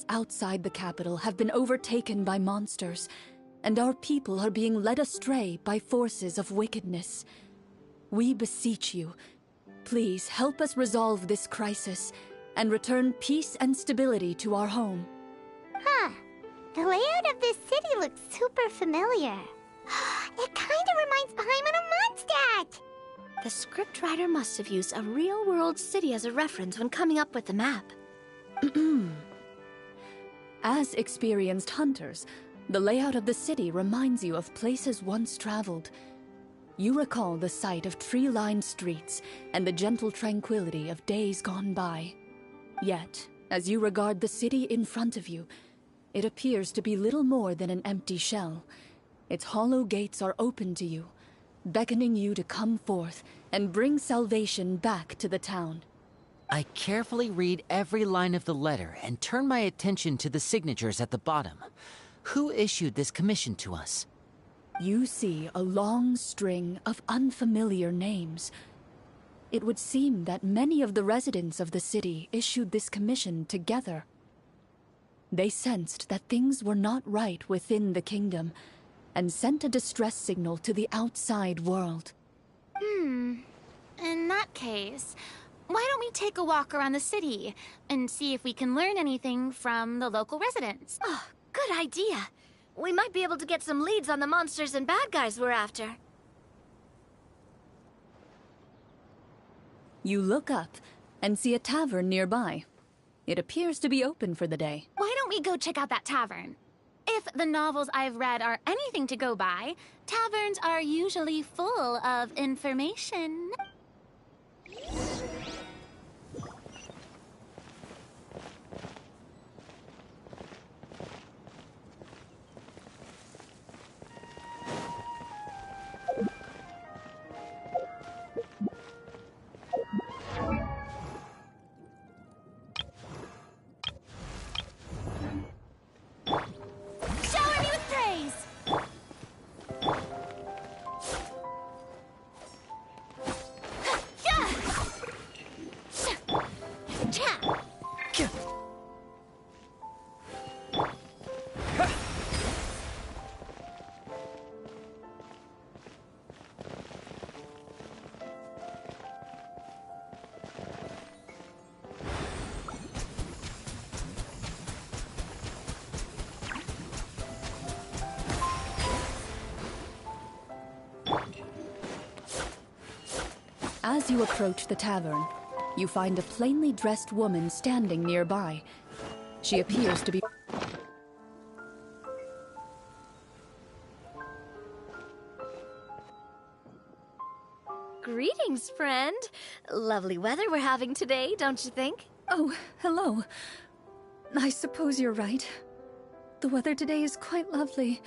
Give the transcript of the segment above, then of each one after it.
outside the capital have been overtaken by monsters, and our people are being led astray by forces of wickedness. We beseech you, please help us resolve this crisis and return peace and stability to our home. Huh. The layout of this city looks super familiar. It kinda reminds Paimon of Mondstadt! The scriptwriter must have used a real-world city as a reference when coming up with the map. As experienced hunters, the layout of the city reminds you of places once traveled. You recall the sight of tree-lined streets and the gentle tranquility of days gone by. Yet, as you regard the city in front of you, it appears to be little more than an empty shell. Its hollow gates are open to you, beckoning you to come forth and bring salvation back to the town. I carefully read every line of the letter and turn my attention to the signatures at the bottom. Who issued this commission to us? You see a long string of unfamiliar names. It would seem that many of the residents of the city issued this commission together. They sensed that things were not right within the kingdom, and sent a distress signal to the outside world. In that case, why don't we take a walk around the city and see if we can learn anything from the local residents? Oh, good idea. We might be able to get some leads on the monsters and bad guys we're after. You look up and see a tavern nearby. It appears to be open for the day. Why don't we go check out that tavern? If the novels I've read are anything to go by, taverns are usually full of information. Shower me with praise! As you approach the tavern, you find a plainly dressed woman standing nearby. She appears to be... Greetings, friend. Lovely weather we're having today, don't you think? Oh, hello. I suppose you're right. The weather today is quite lovely.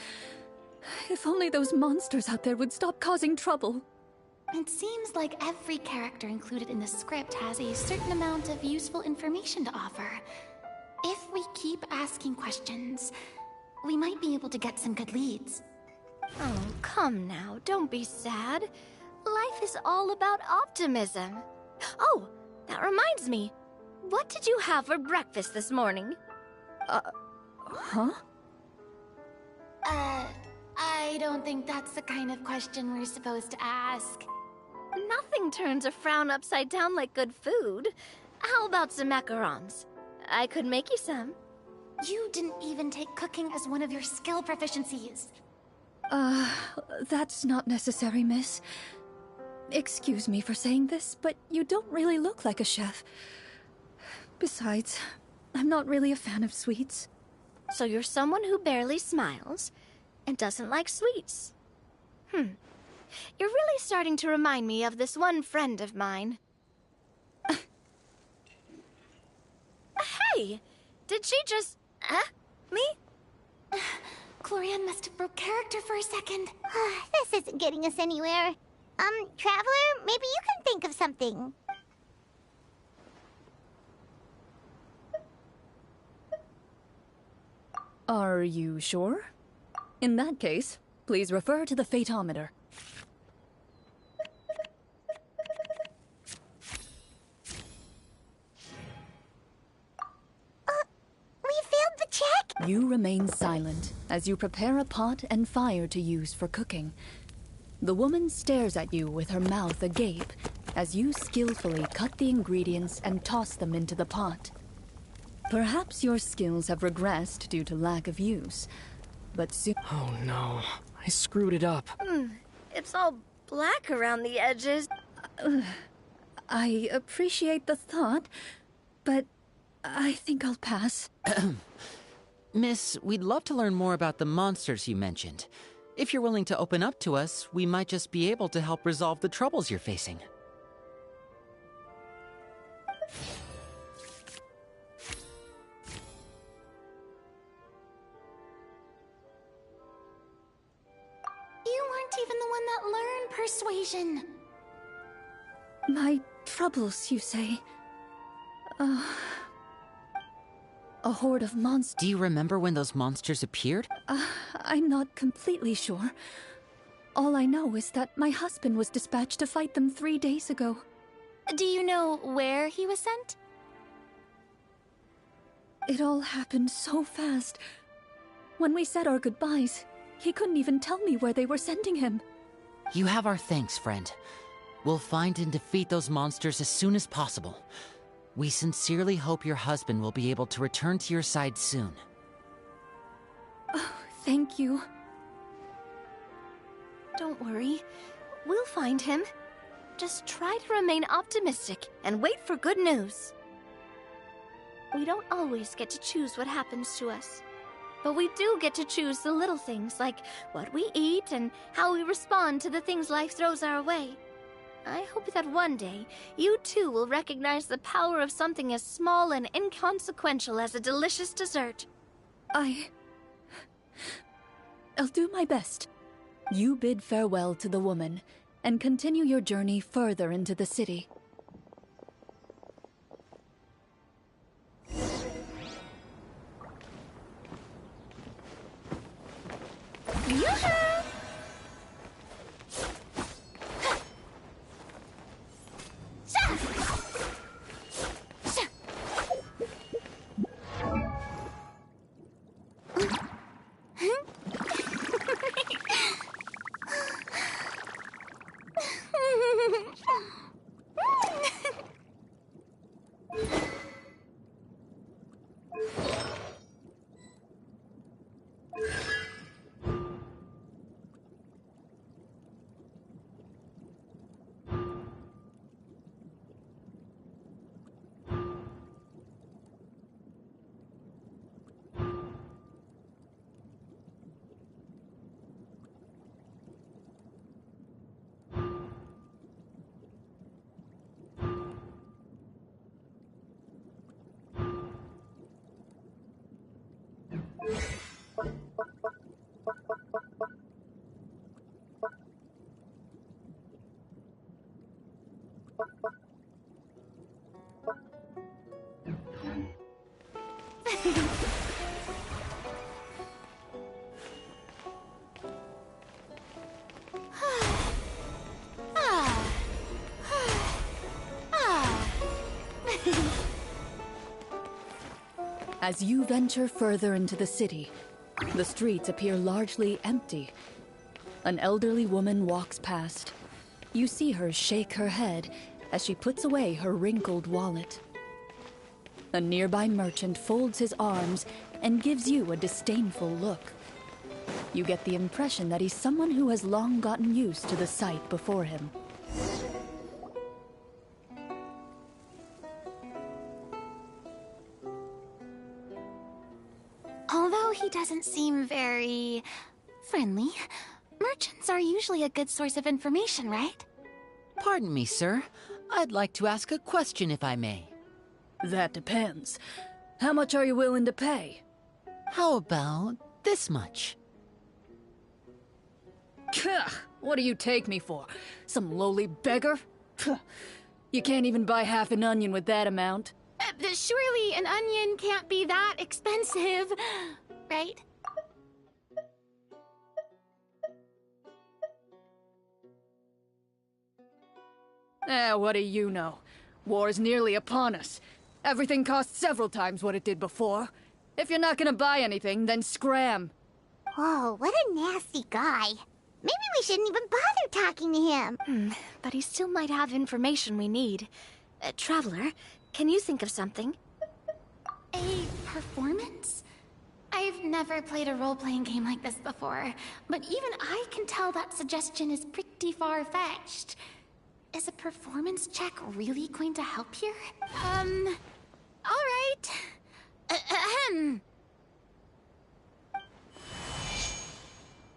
If only those monsters out there would stop causing trouble. It seems like every character included in the script has a certain amount of useful information to offer. If we keep asking questions, we might be able to get some good leads. Oh, come now, don't be sad. Life is all about optimism. Oh, that reminds me. What did you have for breakfast this morning? Huh? I don't think that's the kind of question we're supposed to ask. Nothing turns a frown upside down like good food. How about some macarons? I could make you some. You didn't even take cooking as one of your skill proficiencies. That's not necessary, miss. Excuse me for saying this, but you don't really look like a chef. Besides, I'm not really a fan of sweets. So you're someone who barely smiles and doesn't like sweets. You're really starting to remind me of this one friend of mine. Hey! Did she just... me? Clorinde must have broke character for a second. This isn't getting us anywhere. Traveler, maybe you can think of something. Are you sure? In that case, please refer to the fatometer. We failed You remain silent as you prepare a pot and fire to use for cooking. The woman stares at you with her mouth agape as you skillfully cut the ingredients and toss them into the pot. Perhaps your skills have regressed due to lack of use, but soon... Oh no, I screwed it up. It's all black around the edges. I appreciate the thought, but I think I'll pass. Miss, we'd love to learn more about the monsters you mentioned. If you're willing to open up to us, we might just be able to help resolve the troubles you're facing. You weren't even the one that learned persuasion. My troubles, you say? A horde of monsters. Do you remember when those monsters appeared? I'm not completely sure. All I know is that my husband was dispatched to fight them 3 days ago. Do you know where he was sent? It all happened so fast. When we said our goodbyes, he couldn't even tell me where they were sending him. You have our thanks, friend. We'll find and defeat those monsters as soon as possible. We sincerely hope your husband will be able to return to your side soon. Oh, thank you. Don't worry. We'll find him. Just try to remain optimistic and wait for good news. We don't always get to choose what happens to us. But we do get to choose the little things, like what we eat and how we respond to the things life throws our way. I hope that one day, you too will recognize the power of something as small and inconsequential as a delicious dessert. I'll do my best. You bid farewell to the woman, and continue your journey further into the city. Yoo-hoo! As you venture further into the city, the streets appear largely empty. An elderly woman walks past. You see her shake her head as she puts away her wrinkled wallet. A nearby merchant folds his arms and gives you a disdainful look. You get the impression that he's someone who has long gotten used to the sight before him. Although he doesn't seem very friendly, merchants are usually a good source of information, right? Pardon me, sir. I'd like to ask a question if I may. That depends. How much are you willing to pay? How about this much? What do you take me for? Some lowly beggar? You can't even buy half an onion with that amount. Surely an onion can't be that expensive, right? What do you know? War is nearly upon us. Everything costs several times what it did before. If you're not gonna buy anything, then scram. Whoa, what a nasty guy. Maybe we shouldn't even bother talking to him. But he still might have information we need. Traveler, can you think of something? A performance? I've never played a role-playing game like this before, but even I can tell that suggestion is pretty far-fetched. Is a performance check really going to help here? Alright. Ahem.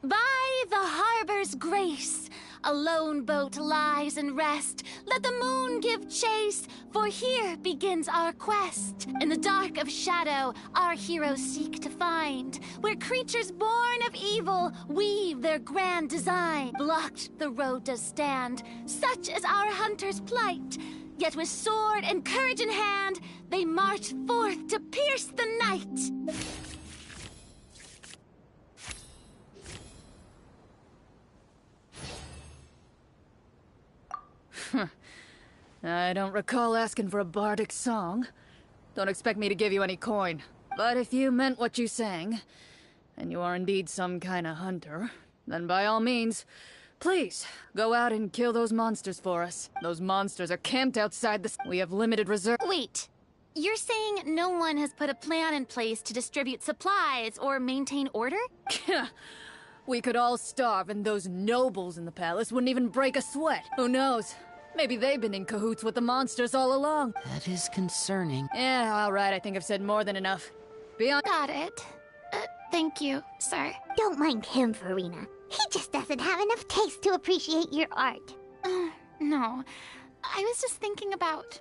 By the harbor's grace, a lone boat lies in rest. Let the moon give chase, for here begins our quest. In the dark of shadow, our heroes seek to find where creatures born of evil weave their grand design. Blocked the road does stand, such is our hunter's plight. Yet with sword and courage in hand, they march forth to pierce the night. I don't recall asking for a bardic song. Don't expect me to give you any coin. But if you meant what you sang, and you are indeed some kind of hunter, then by all means, please, go out and kill those monsters for us. Those monsters are camped outside the... We have limited reserve... Wait, you're saying no one has put a plan in place to distribute supplies or maintain order? We could all starve and those nobles in the palace wouldn't even break a sweat. Who knows? Maybe they've been in cahoots with the monsters all along. That is concerning. Yeah, alright, I think I've said more than enough. Be on... Got it. Thank you, sir. Don't mind him, Farina. He just doesn't have enough taste to appreciate your art. No. I was just thinking about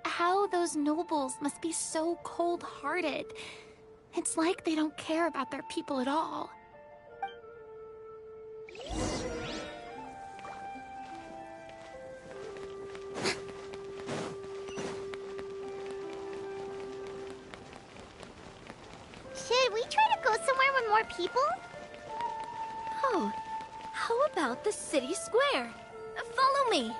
how those nobles must be so cold-hearted. It's like they don't care about their people at all. Should we try to go somewhere with more people? Oh, how about the city square? Follow me.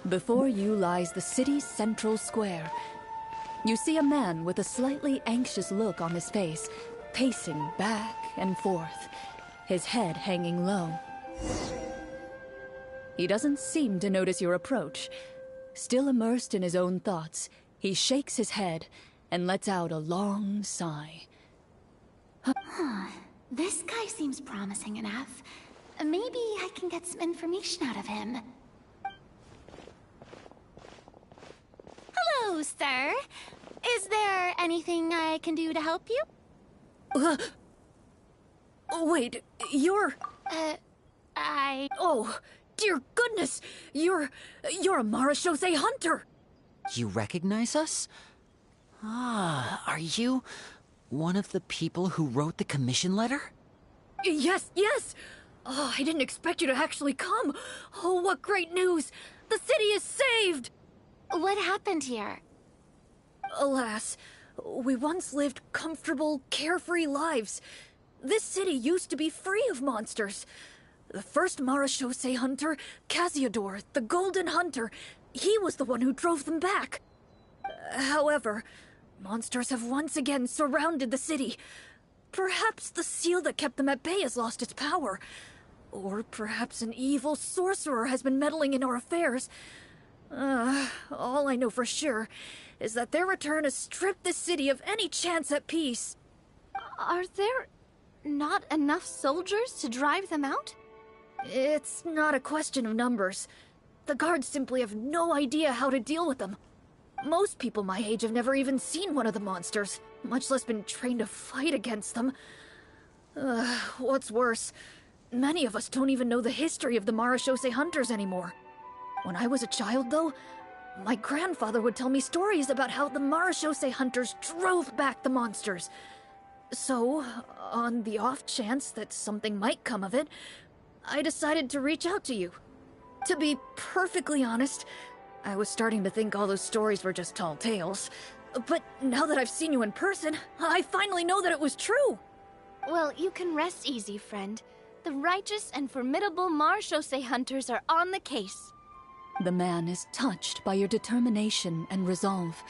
Before you lies the city's central square. You see a man with a slightly anxious look on his face, pacing back and forth, his head hanging low. He doesn't seem to notice your approach. Still immersed in his own thoughts, he shakes his head and lets out a long sigh. This guy seems promising enough. Maybe I can get some information out of him. Hello, sir. Is there anything I can do to help you? Wait, you're... Oh, dear goodness! You're a Marechaussee hunter! You recognize us? Ah, are you one of the people who wrote the commission letter? Yes, yes! Oh, I didn't expect you to actually come! Oh, what great news! The city is saved! What happened here? Alas, we once lived comfortable, carefree lives. This city used to be free of monsters. The first Marechaussee hunter, Casiodor, the Golden Hunter, he was the one who drove them back. However, monsters have once again surrounded the city. Perhaps the seal that kept them at bay has lost its power. Or perhaps an evil sorcerer has been meddling in our affairs. All I know for sure is that their return has stripped the city of any chance at peace. Are there not enough soldiers to drive them out? It's not a question of numbers. The guards simply have no idea how to deal with them. Most people my age have never even seen one of the monsters, much less been trained to fight against them. What's worse, many of us don't even know the history of the Marechaussee hunters anymore. When I was a child, though, my grandfather would tell me stories about how the Marechaussee hunters drove back the monsters. So, on the off chance that something might come of it, I decided to reach out to you. To be perfectly honest, I was starting to think all those stories were just tall tales. But now that I've seen you in person, I finally know that it was true! Well, you can rest easy, friend. The righteous and formidable Marechaussee hunters are on the case. The man is touched by your determination and resolve.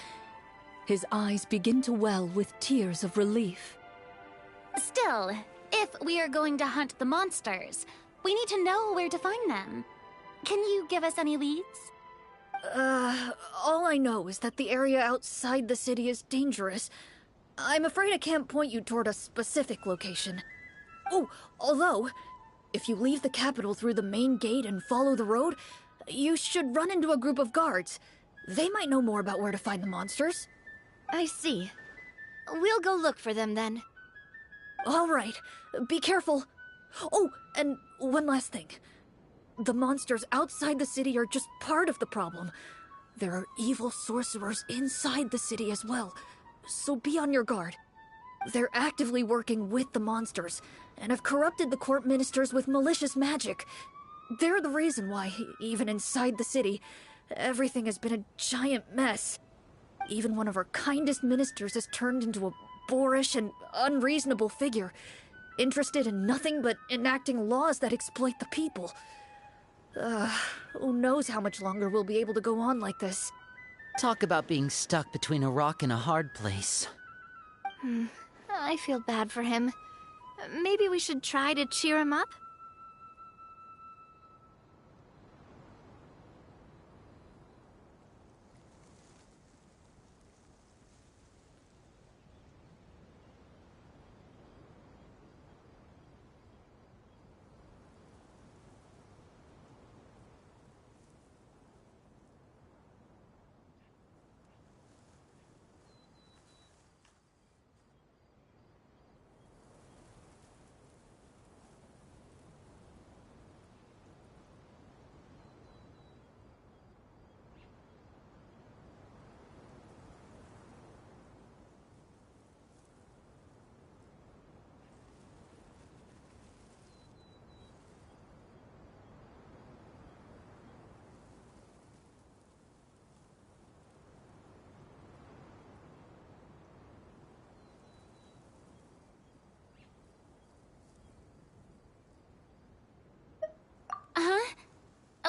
His eyes begin to well with tears of relief. Still, if we are going to hunt the monsters, we need to know where to find them. Can you give us any leads? All I know is that the area outside the city is dangerous. I'm afraid I can't point you toward a specific location. Oh, although, if you leave the capital through the main gate and follow the road, you should run into a group of guards. They might know more about where to find the monsters. I see. We'll go look for them then. All right, be careful. Oh, and one last thing. The monsters outside the city are just part of the problem. There are evil sorcerers inside the city as well, so be on your guard. They're actively working with the monsters, and have corrupted the court ministers with malicious magic. They're the reason why, even inside the city, everything has been a giant mess. Even one of our kindest ministers has turned into a boorish and unreasonable figure, interested in nothing but enacting laws that exploit the people. Who knows how much longer we'll be able to go on like this. Talk about being stuck between a rock and a hard place. I feel bad for him. Maybe we should try to cheer him up?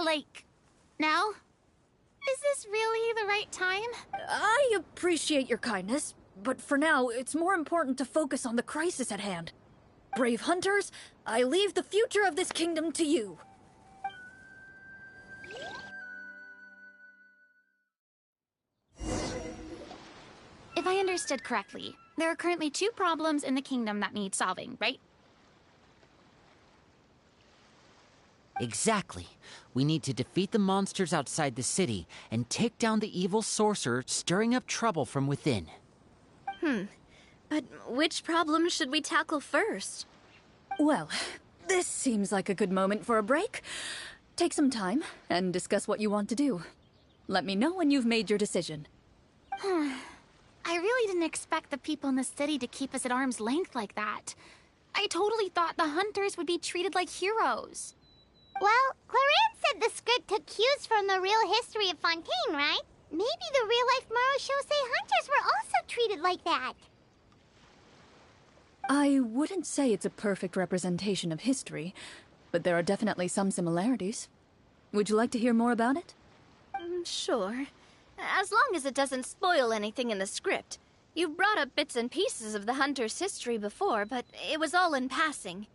Like, now? Is this really the right time? I appreciate your kindness, but for now, it's more important to focus on the crisis at hand. Brave hunters, I leave the future of this kingdom to you. If I understood correctly, there are currently 2 problems in the kingdom that need solving, right? Exactly. We need to defeat the monsters outside the city and take down the evil sorcerer stirring up trouble from within. But which problem should we tackle first? Well, this seems like a good moment for a break. Take some time and discuss what you want to do. Let me know when you've made your decision. I really didn't expect the people in the city to keep us at arm's length like that. I totally thought the hunters would be treated like heroes. Well, Clorinde said the script took cues from the real history of Fontaine, right? Maybe the real-life Marechaussee hunters were also treated like that. I wouldn't say it's a perfect representation of history, but there are definitely some similarities. Would you like to hear more about it? Sure. As long as it doesn't spoil anything in the script. You brought up bits and pieces of the hunter's history before, but it was all in passing.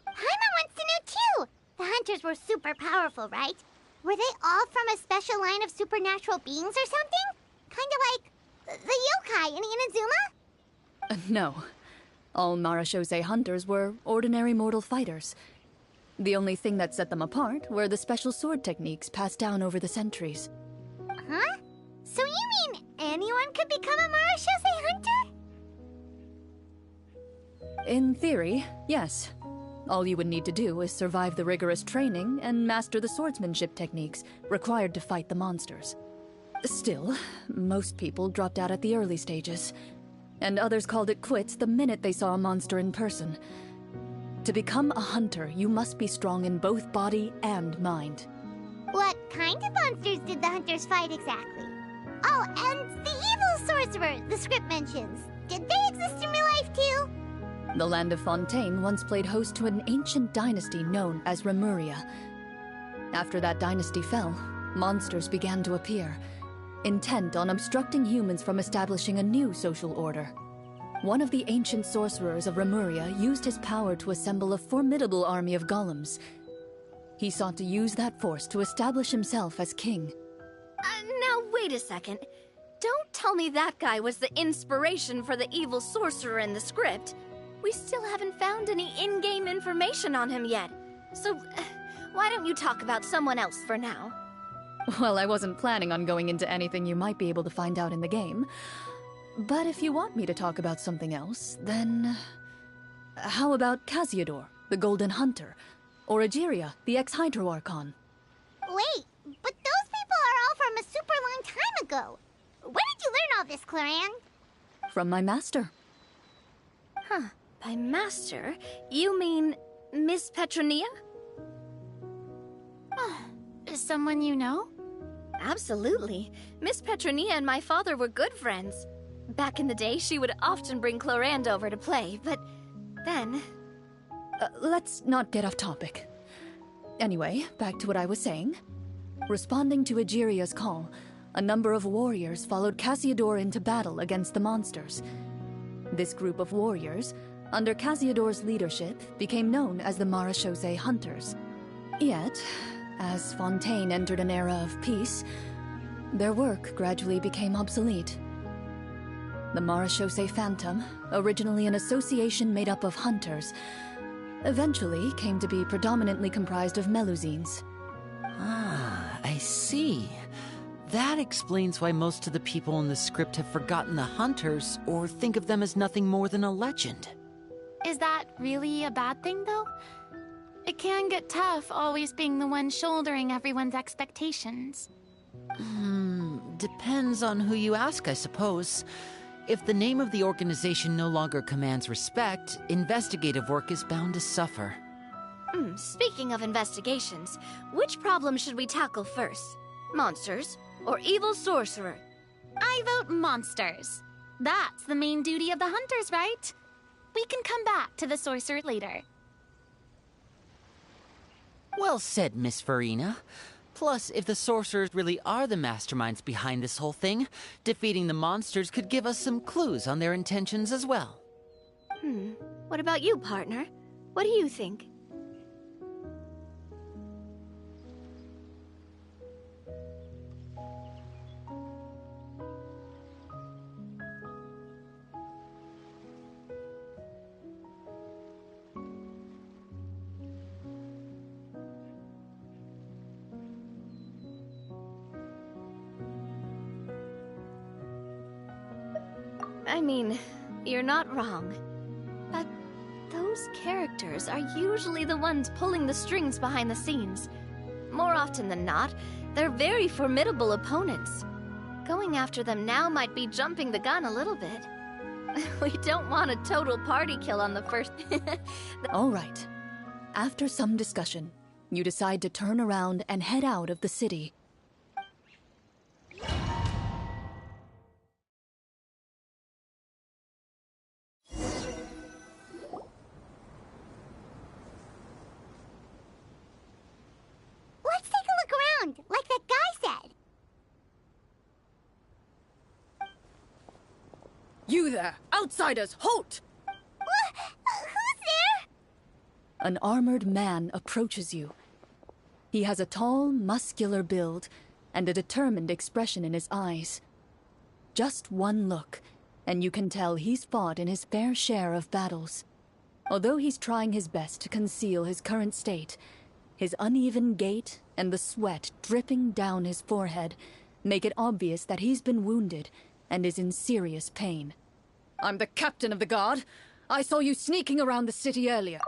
Paimon wants to know too! The hunters were super powerful, right? Were they all from a special line of supernatural beings or something? Kind of like the yokai in Inazuma? No. All Marechaussee hunters were ordinary mortal fighters. The only thing that set them apart were the special sword techniques passed down over the centuries. Huh? So you mean anyone could become a Marechaussee hunter? In theory, yes. All you would need to do is survive the rigorous training and master the swordsmanship techniques required to fight the monsters. Still, most people dropped out at the early stages, and others called it quits the minute they saw a monster in person. To become a hunter, you must be strong in both body and mind. What kind of monsters did the hunters fight exactly? Oh, and the evil sorcerer the script mentions. Did they exist in real life too? The land of Fontaine once played host to an ancient dynasty known as Remuria. After that dynasty fell, monsters began to appear, intent on obstructing humans from establishing a new social order. One of the ancient sorcerers of Remuria used his power to assemble a formidable army of golems. He sought to use that force to establish himself as king. Now wait a second. Don't tell me that guy was the inspiration for the evil sorcerer in the script. We still haven't found any in-game information on him yet. So, why don't you talk about someone else for now? Well, I wasn't planning on going into anything you might be able to find out in the game. But if you want me to talk about something else, then... How about Casiodor, the Golden Hunter? Or Egeria, the ex-Hydro Archon? Wait, but those people are all from a super long time ago. Where did you learn all this, Clorinde? From my master. Huh. By master, you mean Miss Petronia? Someone you know? Absolutely. Miss Petronia and my father were good friends. Back in the day, she would often bring Clorinde over to play, but then... Let's not get off topic. Anyway, back to what I was saying. Responding to Egeria's call, a number of warriors followed Casiodor into battle against the monsters. This group of warriors, under Casiodor's leadership, became known as the Marechaussee Hunters. Yet, as Fontaine entered an era of peace, their work gradually became obsolete. The Marechaussee Phantom, originally an association made up of hunters, eventually came to be predominantly comprised of Melusines. Ah, I see. That explains why most of the people in the script have forgotten the hunters or think of them as nothing more than a legend. Is that really a bad thing, though? It can get tough always being the one shouldering everyone's expectations. Depends on who you ask, I suppose. If the name of the organization no longer commands respect, investigative work is bound to suffer. Speaking of investigations, which problem should we tackle first? Monsters or evil sorcerer? I vote monsters. That's the main duty of the hunters, right? We can come back to the sorcerer later. Well said, Miss Farina. Plus, if the sorcerers really are the masterminds behind this whole thing, defeating the monsters could give us some clues on their intentions as well. What about you, partner? What do you think? I mean, you're not wrong. But those characters are usually the ones pulling the strings behind the scenes. More often than not, they're very formidable opponents. Going after them now might be jumping the gun a little bit. We don't want a total party kill on the first... All right. After some discussion, you decide to turn around and head out of the city. Let's take a look around, like that guy said. You there! Outsiders, halt! Who's there? An armored man approaches you. He has a tall, muscular build and a determined expression in his eyes. Just one look, and you can tell he's fought in his fair share of battles. Although he's trying his best to conceal his current state, his uneven gait and the sweat dripping down his forehead make it obvious that he's been wounded and is in serious pain. I'm the captain of the guard. I saw you sneaking around the city earlier.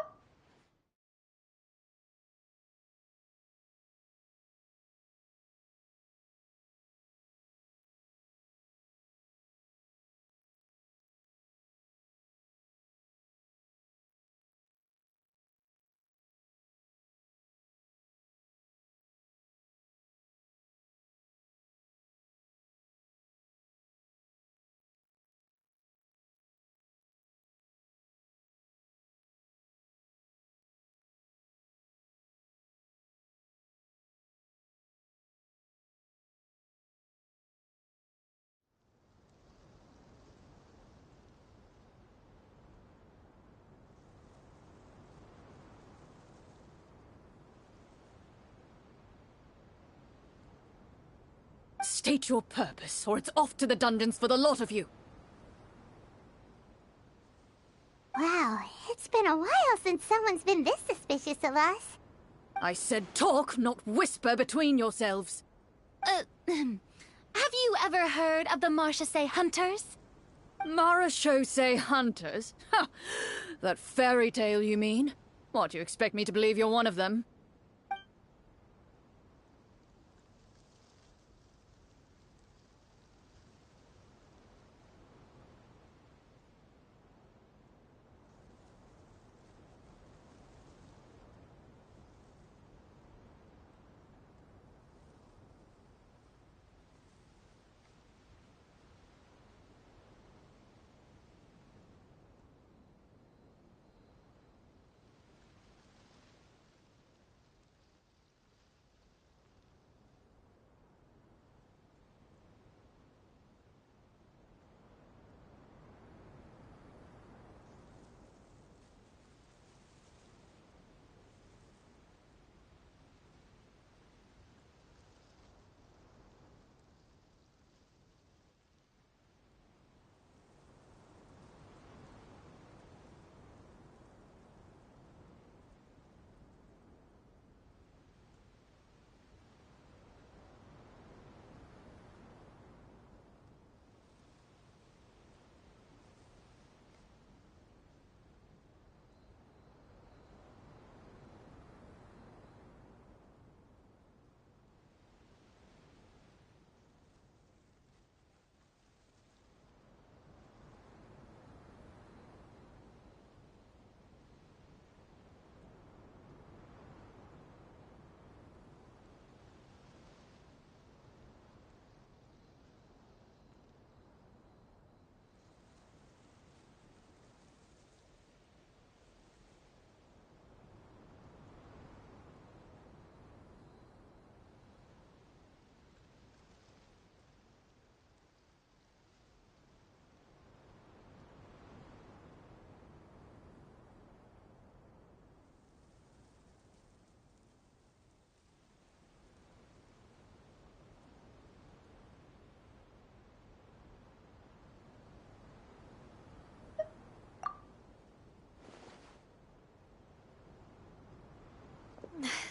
state your purpose, or it's off to the dungeons for the lot of you. Wow, it's been a while since someone's been this suspicious of us. I said talk, not whisper between yourselves. Have you ever heard of the Marchese Hunters? Marachose hunters? Ha! That fairy tale, you mean? What, you expect me to believe you're one of them?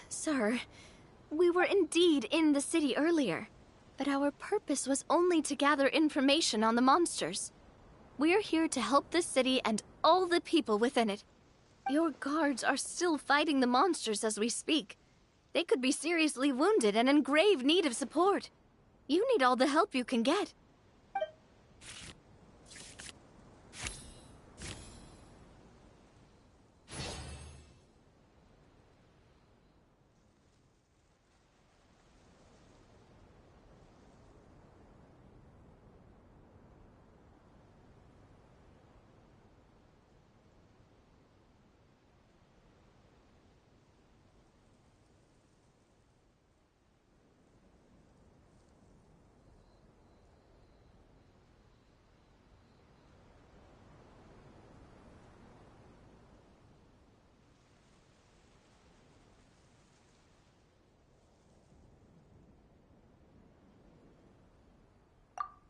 Sir, we were indeed in the city earlier, but our purpose was only to gather information on the monsters. We're here to help the city and all the people within it. Your guards are still fighting the monsters as we speak. They could be seriously wounded and in grave need of support. You need all the help you can get.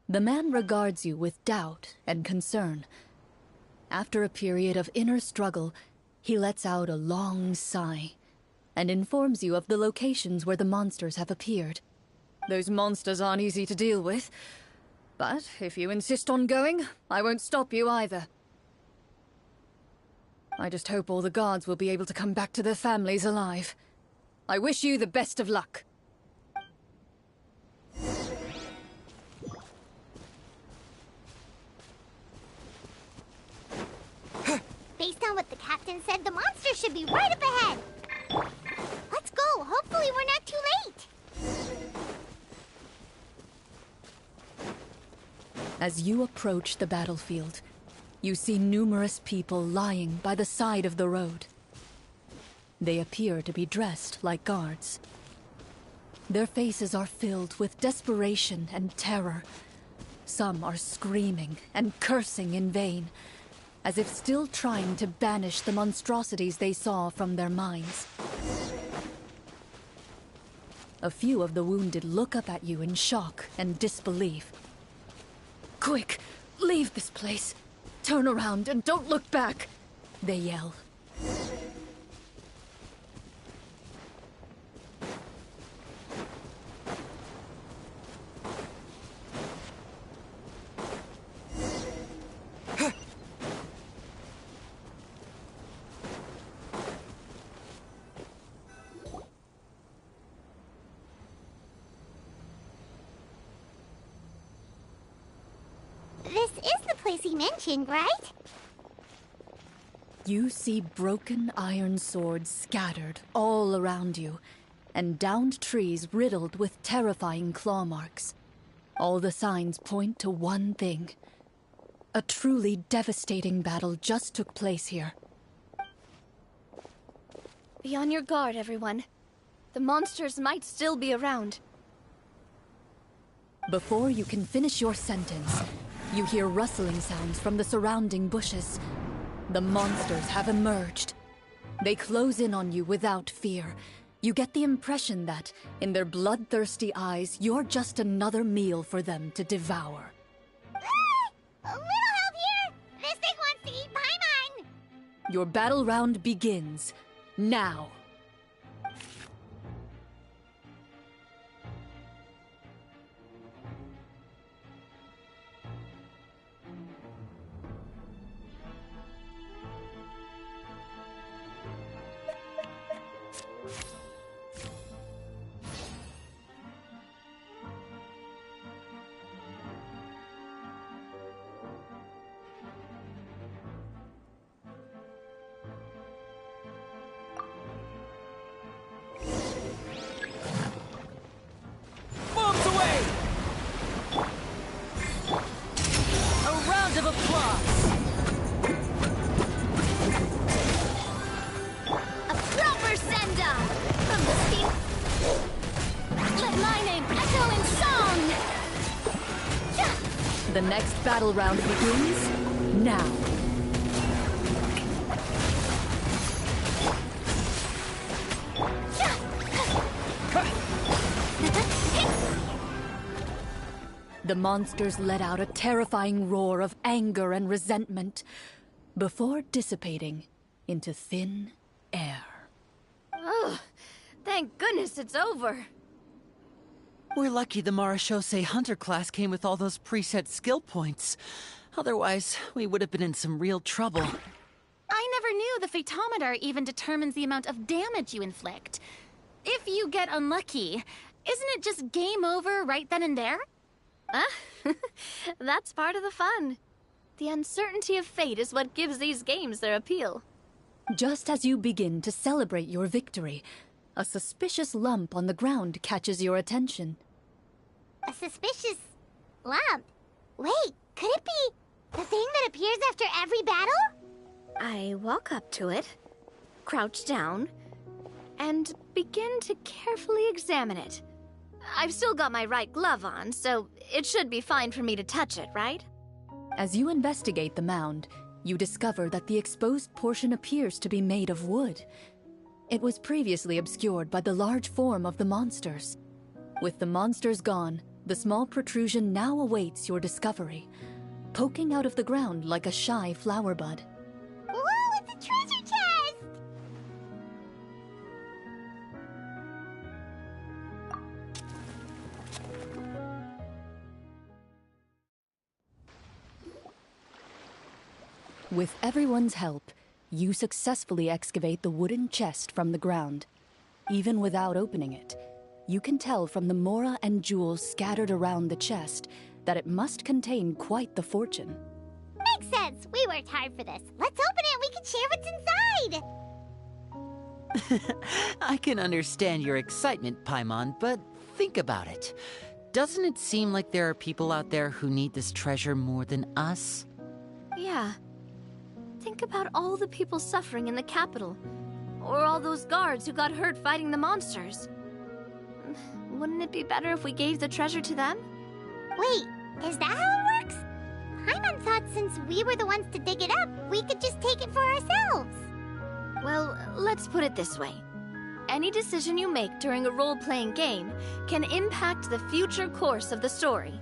The man regards you with doubt and concern. After a period of inner struggle, he lets out a long sigh and informs you of the locations where the monsters have appeared. Those monsters aren't easy to deal with, but if you insist on going, I won't stop you either. I just hope all the guards will be able to come back to their families alive. I wish you the best of luck. Based on what the captain said, the monster should be right up ahead. Let's go. Hopefully we're not too late. As you approach the battlefield, you see numerous people lying by the side of the road. They appear to be dressed like guards. Their faces are filled with desperation and terror. Some are screaming and cursing in vain, as if still trying to banish the monstrosities they saw from their minds. A few of the wounded look up at you in shock and disbelief. Quick, leave this place. Turn around and don't look back, they yell. This is the place he mentioned, right? You see broken iron swords scattered all around you, and downed trees riddled with terrifying claw marks. All the signs point to one thing. A truly devastating battle just took place here. Be on your guard, everyone. The monsters might still be around. Before you can finish your sentence, you hear rustling sounds from the surrounding bushes. The monsters have emerged. They close in on you without fear. You get the impression that, in their bloodthirsty eyes, you're just another meal for them to devour. A little help here! This thing wants to eat Paimon! Your battle round begins now. Bombs away! A round of applause! A proper send-off from the steam. Let my name echo in song! The next battle round begins now. The monsters let out a terrifying roar of anger and resentment before dissipating into thin air. Oh, thank goodness it's over. We're lucky the Marashose Hunter class came with all those preset skill points. Otherwise, we would have been in some real trouble. I never knew the Fatometer even determines the amount of damage you inflict. If you get unlucky, isn't it just game over right then and there? That's part of the fun. The uncertainty of fate is what gives these games their appeal. Just as you begin to celebrate your victory, a suspicious lump on the ground catches your attention. A suspicious lump. Wait, could it be the thing that appears after every battle? I walk up to it, crouch down, and begin to carefully examine it. I've still got my right glove on, so it should be fine for me to touch it, right? As you investigate the mound, you discover that the exposed portion appears to be made of wood. It was previously obscured by the large form of the monsters. With the monsters gone, the small protrusion now awaits your discovery, poking out of the ground like a shy flower bud. Whoa, it's a treasure chest! With everyone's help, you successfully excavate the wooden chest from the ground. Even without opening it, you can tell from the mora and jewels scattered around the chest that it must contain quite the fortune. Makes sense. We worked hard for this. Let's open it and we can share what's inside. I can understand your excitement, Paimon, but think about it. Doesn't it seem like there are people out there who need this treasure more than us? Yeah. Think about all the people suffering in the capital. Or all those guards who got hurt fighting the monsters. Wouldn't it be better if we gave the treasure to them? Wait, is that how it works? Paimon thought since we were the ones to dig it up, we could just take it for ourselves. Well, let's put it this way. Any decision you make during a role-playing game can impact the future course of the story.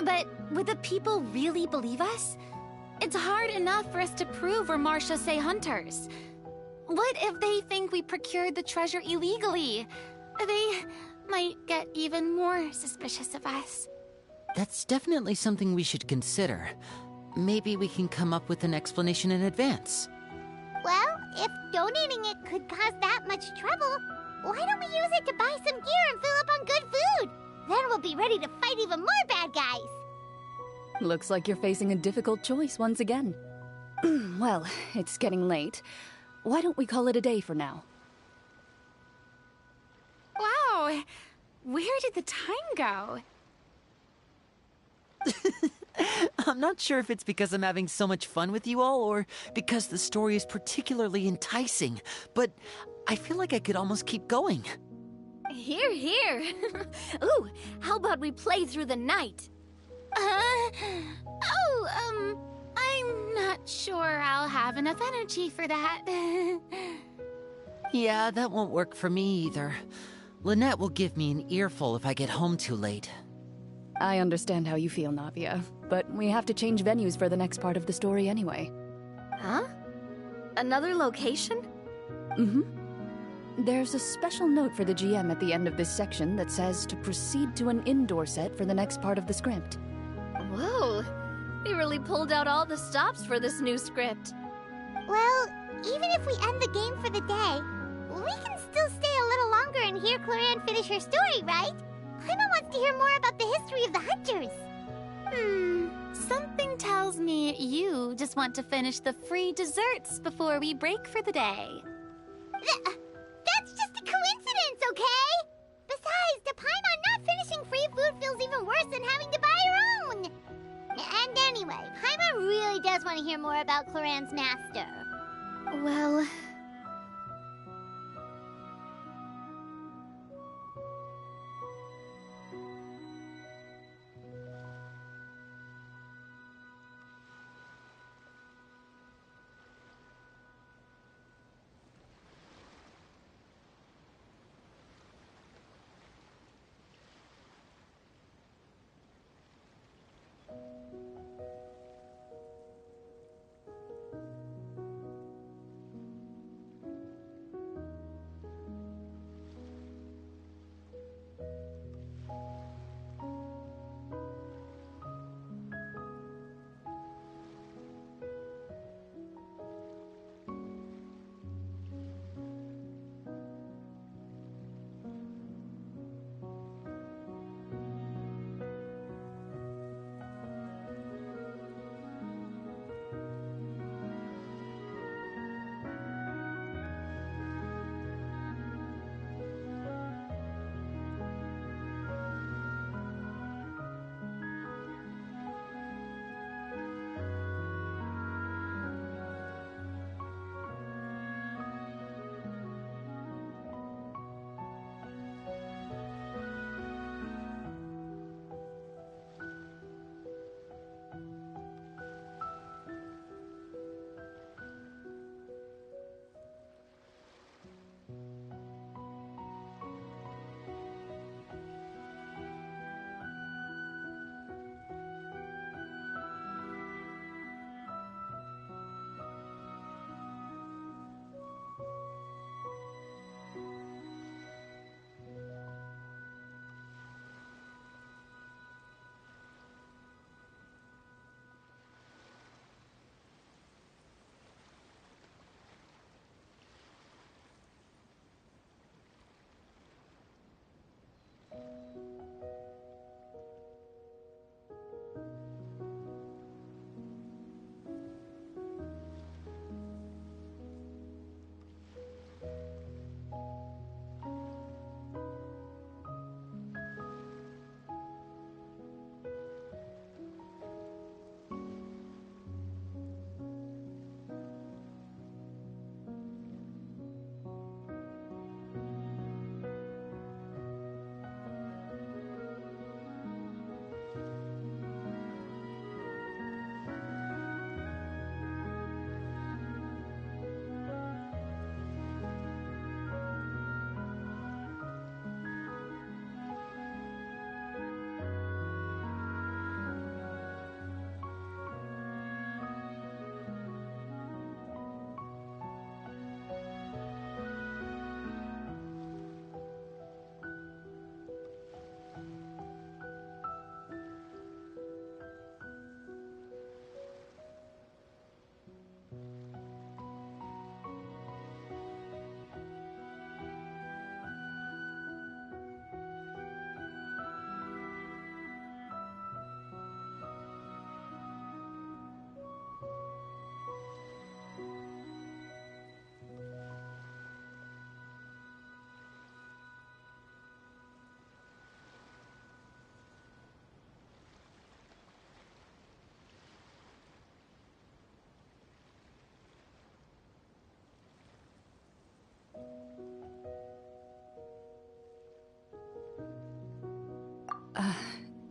But would the people really believe us? It's hard enough for us to prove we're Marcia Say hunters. What if they think we procured the treasure illegally? They might get even more suspicious of us. That's definitely something we should consider. Maybe we can come up with an explanation in advance. Well, if donating it could cause that much trouble, why don't we use it to buy some gear and fill up on good food? Then we'll be ready to fight even more bad guys. Looks like you're facing a difficult choice once again. Well, it's getting late. Why don't we call it a day for now? Wow! Where did the time go? I'm not sure if it's because I'm having so much fun with you all, or because the story is particularly enticing, but I feel like I could almost keep going. Here, here. Ooh, how about we play through the night? I'm not sure I'll have enough energy for that. Yeah, that won't work for me either. Lynette will give me an earful if I get home too late. I understand how you feel, Navia, but we have to change venues for the next part of the story anyway. Huh? Another location? Mm-hmm. There's a special note for the GM at the end of this section that says to proceed to an indoor set for the next part of the script. Whoa, they really pulled out all the stops for this new script. Well, even if we end the game for the day, we can still stay a little longer and hear Clorinde finish her story, right? Paimon wants to hear more about the history of the hunters. Something tells me you just want to finish the free desserts before we break for the day. That's just a coincidence, okay? Besides, to Paimon, not finishing free food feels even worse than having to buy her own. And anyway, Paimon really does want to hear more about Clorinde's master. Well...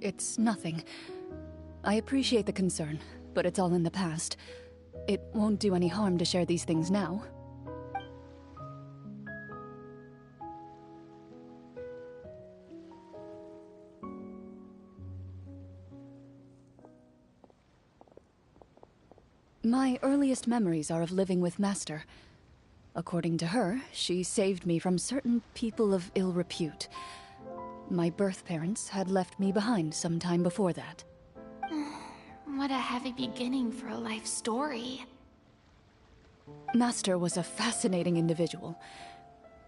It's nothing. I appreciate the concern, but it's all in the past. It won't do any harm to share these things now. My earliest memories are of living with Master. According to her, she saved me from certain people of ill repute. My birth parents had left me behind some time before that. What a heavy beginning for a life story. Master was a fascinating individual,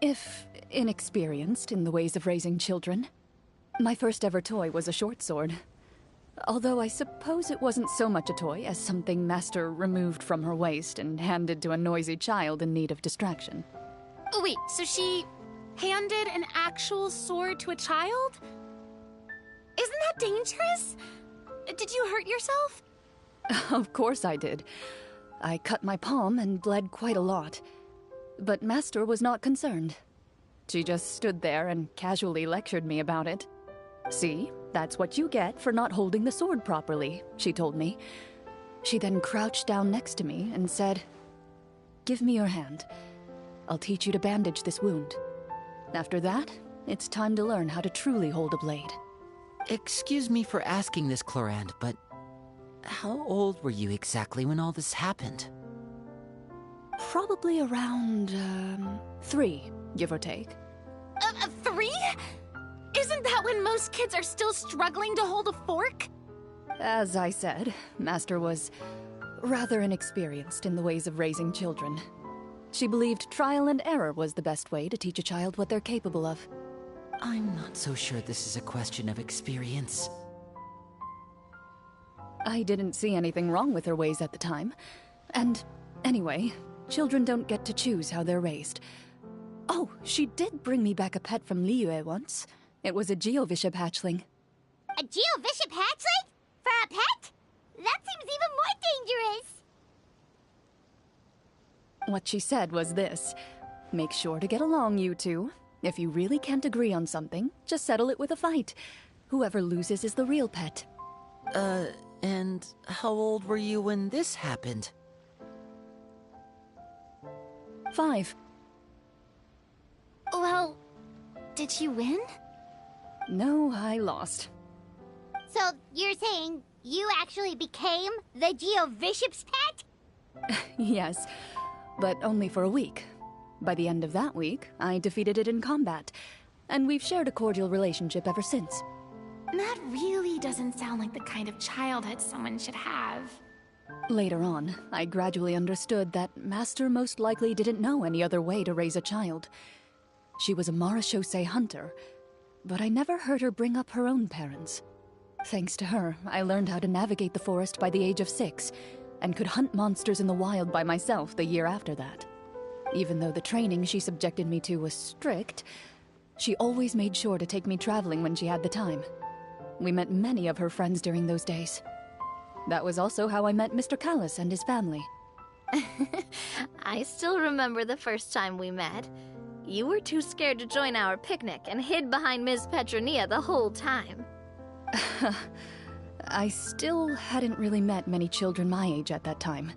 if inexperienced in the ways of raising children. My first ever toy was a short sword. Although I suppose it wasn't so much a toy as something Master removed from her waist and handed to a noisy child in need of distraction. Oh wait, so she handed an actual sword to a child? Isn't that dangerous? Did you hurt yourself? Of course I did. I cut my palm and bled quite a lot. But Master was not concerned. She just stood there and casually lectured me about it. See, that's what you get for not holding the sword properly, she told me. She then crouched down next to me and said, "Give me your hand. I'll teach you to bandage this wound. After that, it's time to learn how to truly hold a blade." Excuse me for asking this, Clorinde, but how old were you exactly when all this happened? Probably around, 3, give or take. 3? Isn't that when most kids are still struggling to hold a fork? As I said, Master was rather inexperienced in the ways of raising children. She believed trial and error was the best way to teach a child what they're capable of. I'm not so sure this is a question of experience. I didn't see anything wrong with her ways at the time. And anyway, children don't get to choose how they're raised. Oh, she did bring me back a pet from Liyue once. It was a Geovishap hatchling. A Geovishap hatchling? For a pet? That seems even more dangerous. What she said was this: make sure to get along, you two. If you really can't agree on something, just settle it with a fight. Whoever loses is the real pet. And how old were you when this happened? 5. Well, did you win? No, I lost. So you're saying you actually became the Geovishap's pet? Yes, but only for a week. By the end of that week, I defeated it in combat, and we've shared a cordial relationship ever since. That really doesn't sound like the kind of childhood someone should have. Later on, I gradually understood that Master most likely didn't know any other way to raise a child. She was a Marachose hunter, but I never heard her bring up her own parents. Thanks to her, I learned how to navigate the forest by the age of 6, and could hunt monsters in the wild by myself the year after that. Even though the training she subjected me to was strict, she always made sure to take me traveling when she had the time. We met many of her friends during those days. That was also how I met Mr. Callis and his family. I still remember the first time we met. You were too scared to join our picnic and hid behind Ms. Petronia the whole time. I still hadn't really met many children my age at that time,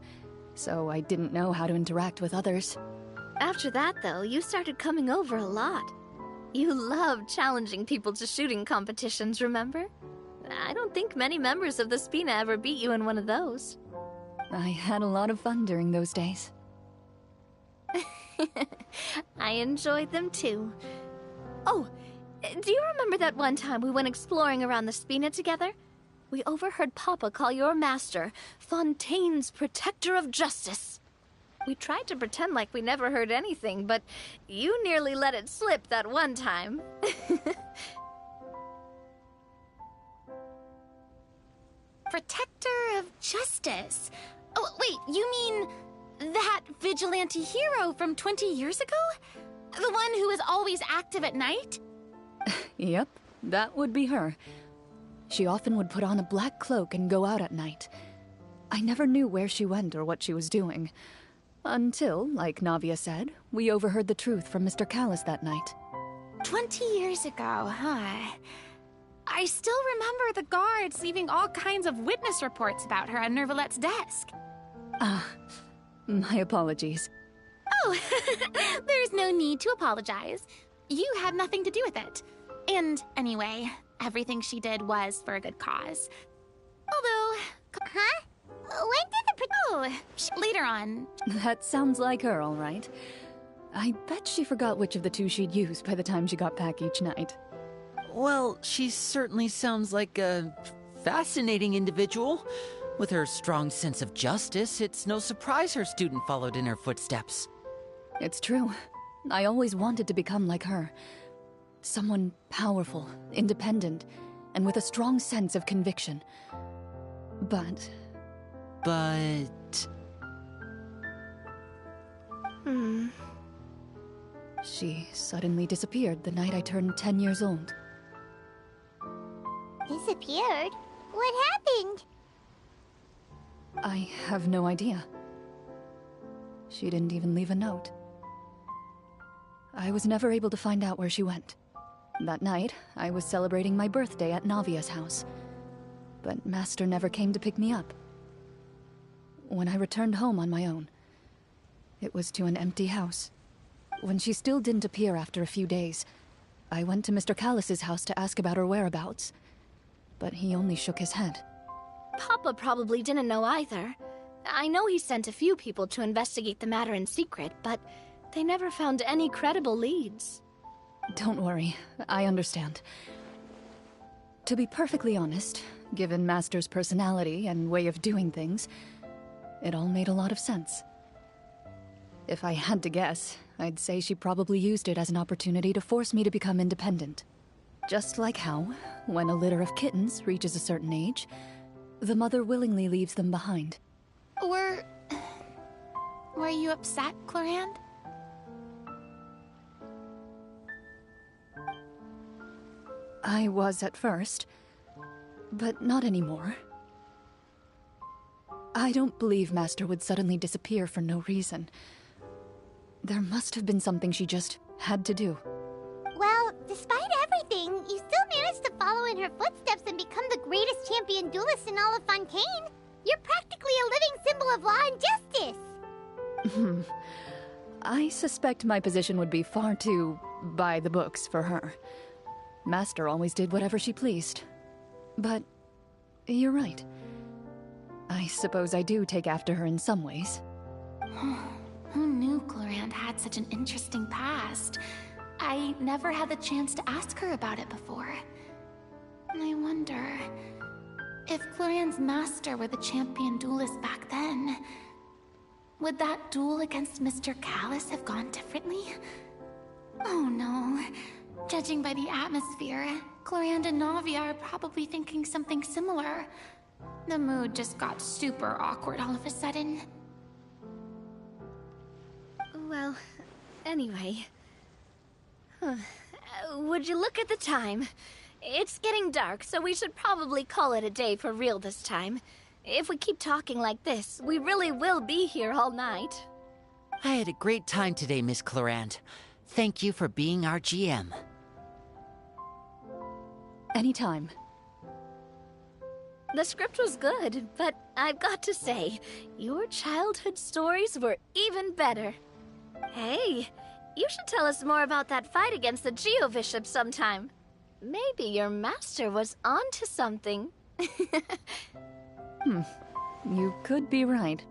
so I didn't know how to interact with others. After that, though, you started coming over a lot. You loved challenging people to shooting competitions, remember? I don't think many members of the Spina ever beat you in one of those. I had a lot of fun during those days. I enjoyed them too. Oh, do you remember that one time we went exploring around the Spina together? We overheard Papa call your master Fontaine's Protector of Justice. We tried to pretend like we never heard anything, but you nearly let it slip that one time. Protector of Justice? Oh, wait, you mean that vigilante hero from 20 years ago? The one who is always active at night? Yep, that would be her. She often would put on a black cloak and go out at night. I never knew where she went or what she was doing. Until, like Navia said, we overheard the truth from Mr. Callis that night. 20 years ago, huh? I still remember the guards leaving all kinds of witness reports about her on Nervalette's desk. My apologies. Oh, there's no need to apologize. You had nothing to do with it. And anyway, everything she did was for a good cause. Although... Huh? When did the later on. That sounds like her, all right. I bet she forgot which of the two she'd use by the time she got back each night. Well, she certainly sounds like a fascinating individual. With her strong sense of justice, it's no surprise her student followed in her footsteps. It's true. I always wanted to become like her. Someone powerful, independent, and with a strong sense of conviction. But... She suddenly disappeared the night I turned 10 years old. disappeared? What happened? I have no idea. She didn't even leave a note. I was never able to find out where she went. That night, I was celebrating my birthday at Navia's house. But Master never came to pick me up. When I returned home on my own, it was to an empty house. When she still didn't appear after a few days, I went to Mr. Callus's house to ask about her whereabouts. But he only shook his head. Papa probably didn't know either. I know he sent a few people to investigate the matter in secret, but they never found any credible leads. Don't worry, I understand. To be perfectly honest, given Master's personality and way of doing things, it all made a lot of sense. If I had to guess, I'd say she probably used it as an opportunity to force me to become independent. Just like how, when a litter of kittens reaches a certain age, the mother willingly leaves them behind. Were you upset, Clorinde? I was at first, but not anymore. I don't believe Master would suddenly disappear for no reason. There must have been something she just had to do. Well, despite everything, you still managed to follow in her footsteps and become the greatest champion duelist in all of Fontaine. You're practically a living symbol of law and justice. I suspect my position would be far too by the books for her. Master always did whatever she pleased. But you're right. I suppose I do take after her in some ways. Who knew Clorinde had such an interesting past? I never had the chance to ask her about it before. And I wonder... if Clorinde's master were the champion duelist back then, would that duel against Mr. Callus have gone differently? Oh no. Judging by the atmosphere, Clorinde and Navia are probably thinking something similar. The mood just got super awkward all of a sudden. Well, anyway... would you look at the time? It's getting dark, so we should probably call it a day for real this time. If we keep talking like this, we really will be here all night. I had a great time today, Miss Clorinde. Thank you for being our GM. Anytime. The script was good, but I've got to say, your childhood stories were even better. Hey, you should tell us more about that fight against the Geo-Bishop sometime. Maybe your master was onto something. You could be right.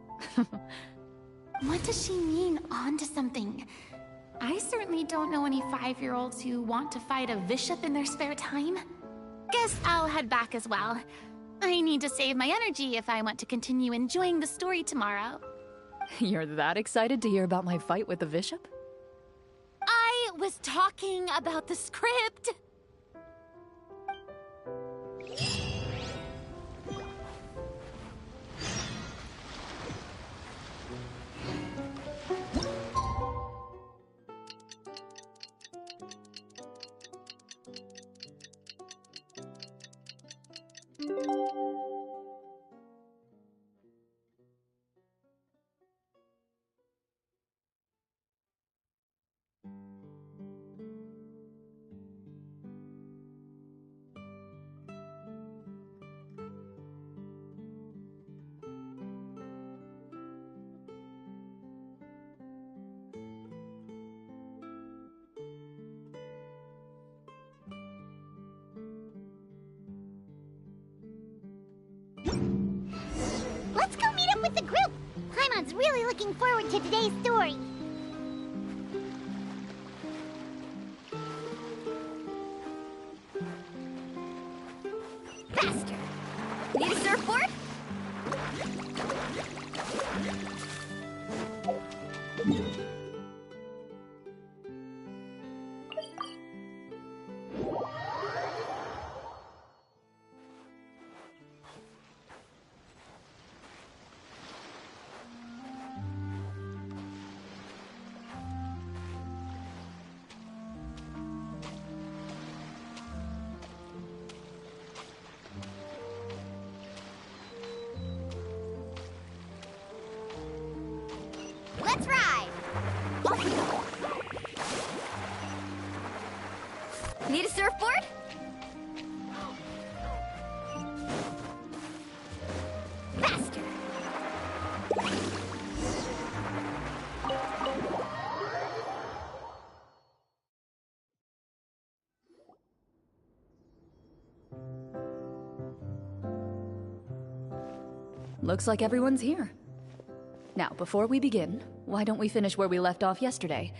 What does she mean, onto something? I certainly don't know any 5-year-olds who want to fight a bishop in their spare time. Guess I'll head back as well. I need to save my energy if I want to continue enjoying the story tomorrow. You're that excited to hear about my fight with the bishop? I was talking about the script. with the group. Paimon's really looking forward to today's story. Faster! Need a surfboard? Let's ride! Need a surfboard? Faster! Looks like everyone's here. Now, before we begin, why don't we finish where we left off yesterday?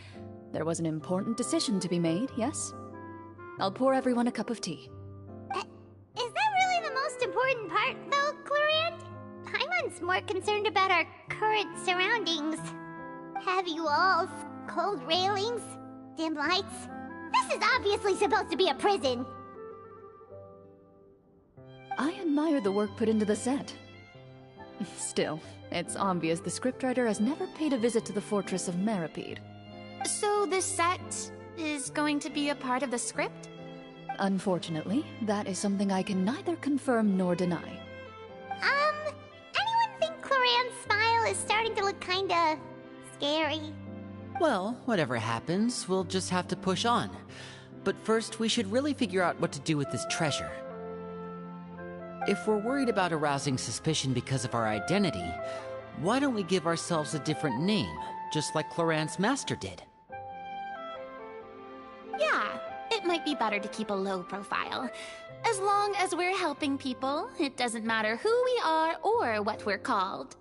There was an important decision to be made, yes? I'll pour everyone a cup of tea. Is that really the most important part, though, Clorinde? Paimon's more concerned about our current surroundings. Heavy walls, cold railings, dim lights. This is obviously supposed to be a prison. I admire the work put into the set. Still, it's obvious the scriptwriter has never paid a visit to the fortress of Meripede. So this set is going to be a part of the script? Unfortunately, that is something I can neither confirm nor deny. Anyone think Clorinde's smile is starting to look kinda scary? Well, whatever happens, we'll just have to push on. But first, we should really figure out what to do with this treasure. If we're worried about arousing suspicion because of our identity, why don't we give ourselves a different name, just like Clorinde's master did? Yeah, it might be better to keep a low profile. As long as we're helping people, it doesn't matter who we are or what we're called.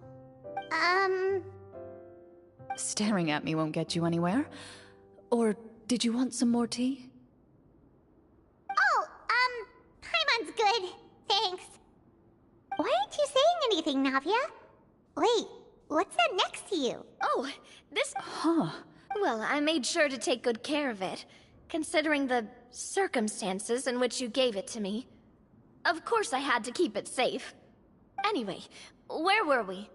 Staring at me won't get you anywhere. Or did you want some more tea? Oh, Paimon's good. Thanks. Why aren't you saying anything, Navia? Wait, what's that next to you? Oh, this... Huh. Well, I made sure to take good care of it, considering the circumstances in which you gave it to me. Of course I had to keep it safe. Anyway, where were we?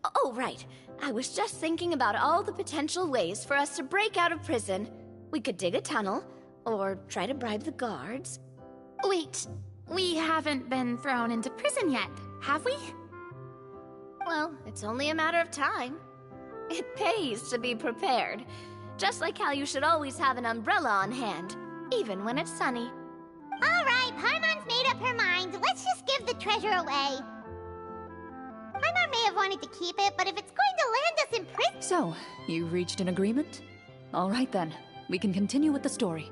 Oh, right. I was just thinking about all the potential ways for us to break out of prison. We could dig a tunnel, or try to bribe the guards. Wait, we haven't been thrown into prison yet, have we? Well, it's only a matter of time. It pays to be prepared. Just like how you should always have an umbrella on hand, even when it's sunny. All right, Paimon's made up her mind. Let's just give the treasure away. Paimon may have wanted to keep it, but if it's going to land us in prison... So, you've reached an agreement? All right then, we can continue with the story.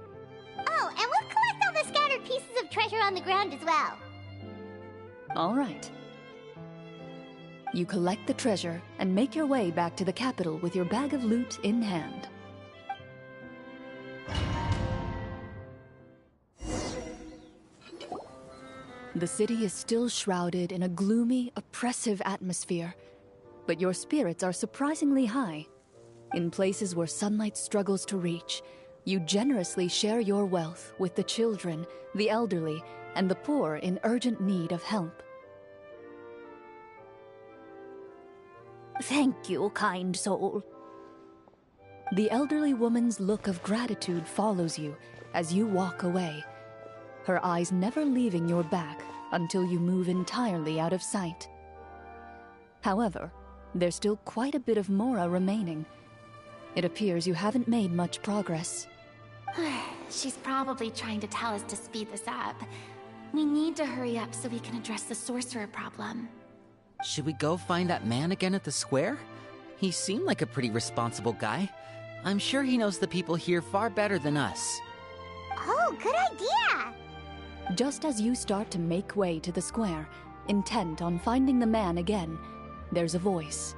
Oh, and we'll collect all the scattered pieces of treasure on the ground as well. All right. You collect the treasure and make your way back to the capital with your bag of loot in hand. The city is still shrouded in a gloomy, oppressive atmosphere, but your spirits are surprisingly high. In places where sunlight struggles to reach, you generously share your wealth with the children, the elderly, and the poor in urgent need of help. Thank you, kind soul. The elderly woman's look of gratitude follows you as you walk away, her eyes never leaving your back until you move entirely out of sight. However, there's still quite a bit of Mora remaining. It appears you haven't made much progress. She's probably trying to tell us to speed this up. We need to hurry up so we can address the sorcerer problem. Should we go find that man again at the square? He seemed like a pretty responsible guy. I'm sure he knows the people here far better than us. Oh, good idea! Just as you start to make way to the square, intent on finding the man again, There's a voice.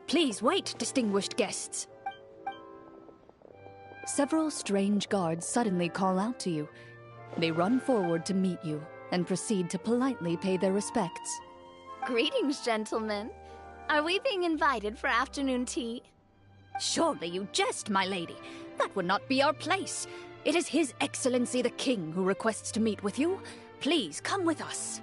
Please wait, distinguished guests. Several strange guards suddenly call out to you. They run forward to meet you and proceed to politely pay their respects. Greetings, gentlemen. Are we being invited for afternoon tea? Surely you jest, my lady. That would not be our place. It is His Excellency the King who requests to meet with you. Please come with us.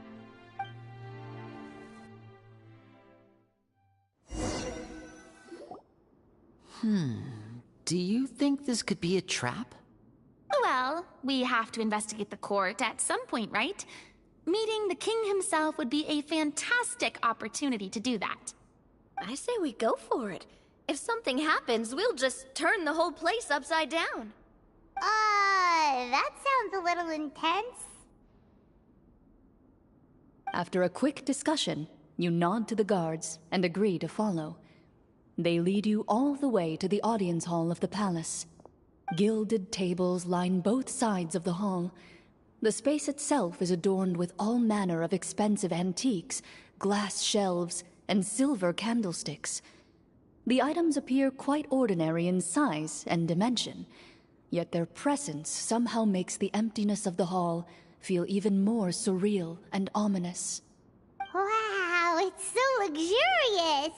Do you think this could be a trap? Well, we have to investigate the court at some point, right? Meeting the king himself would be a fantastic opportunity to do that. I say we go for it. If something happens, we'll just turn the whole place upside down. That sounds a little intense. After a quick discussion, you nod to the guards and agree to follow. They lead you all the way to the audience hall of the palace. Gilded tables line both sides of the hall. The space itself is adorned with all manner of expensive antiques, glass shelves, and silver candlesticks. The items appear quite ordinary in size and dimension, yet their presence somehow makes the emptiness of the hall feel even more surreal and ominous. Wow, it's so luxurious!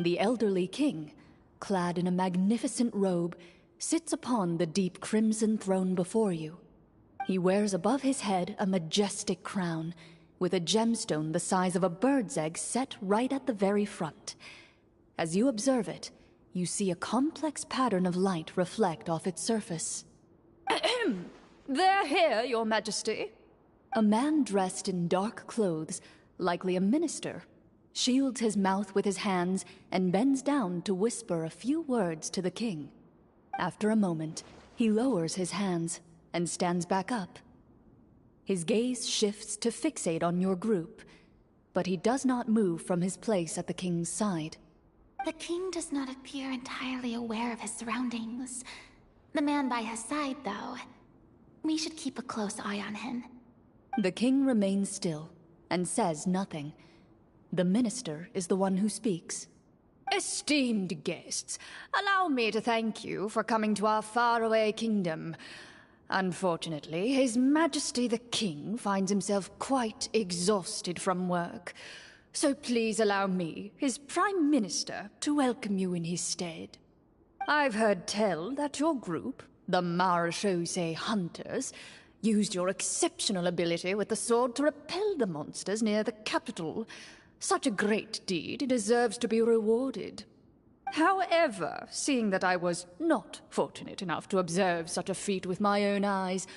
The elderly king, clad in a magnificent robe, sits upon the deep crimson throne before you. He wears above his head a majestic crown, with a gemstone the size of a bird's egg set right at the very front. As you observe it, you see a complex pattern of light reflect off its surface. They're here, Your Majesty. A man dressed in dark clothes, likely a minister, shields his mouth with his hands and bends down to whisper a few words to the king. After a moment, He lowers his hands and stands back up. His gaze shifts to fixate on your group, but he does not move from his place at the king's side. The king does not appear entirely aware of his surroundings. The man by his side, though, we should keep a close eye on him. The king remains still and says nothing. The minister is the one who speaks. Esteemed guests, allow me to thank you for coming to our faraway kingdom. Unfortunately, His Majesty the King finds himself quite exhausted from work. So please allow me, his Prime Minister, to welcome you in his stead. I've heard tell that your group, the Marechaussee Hunters, used your exceptional ability with the sword to repel the monsters near the capital. Such a great deed deserves to be rewarded. However, seeing that I was not fortunate enough to observe such a feat with my own eyes,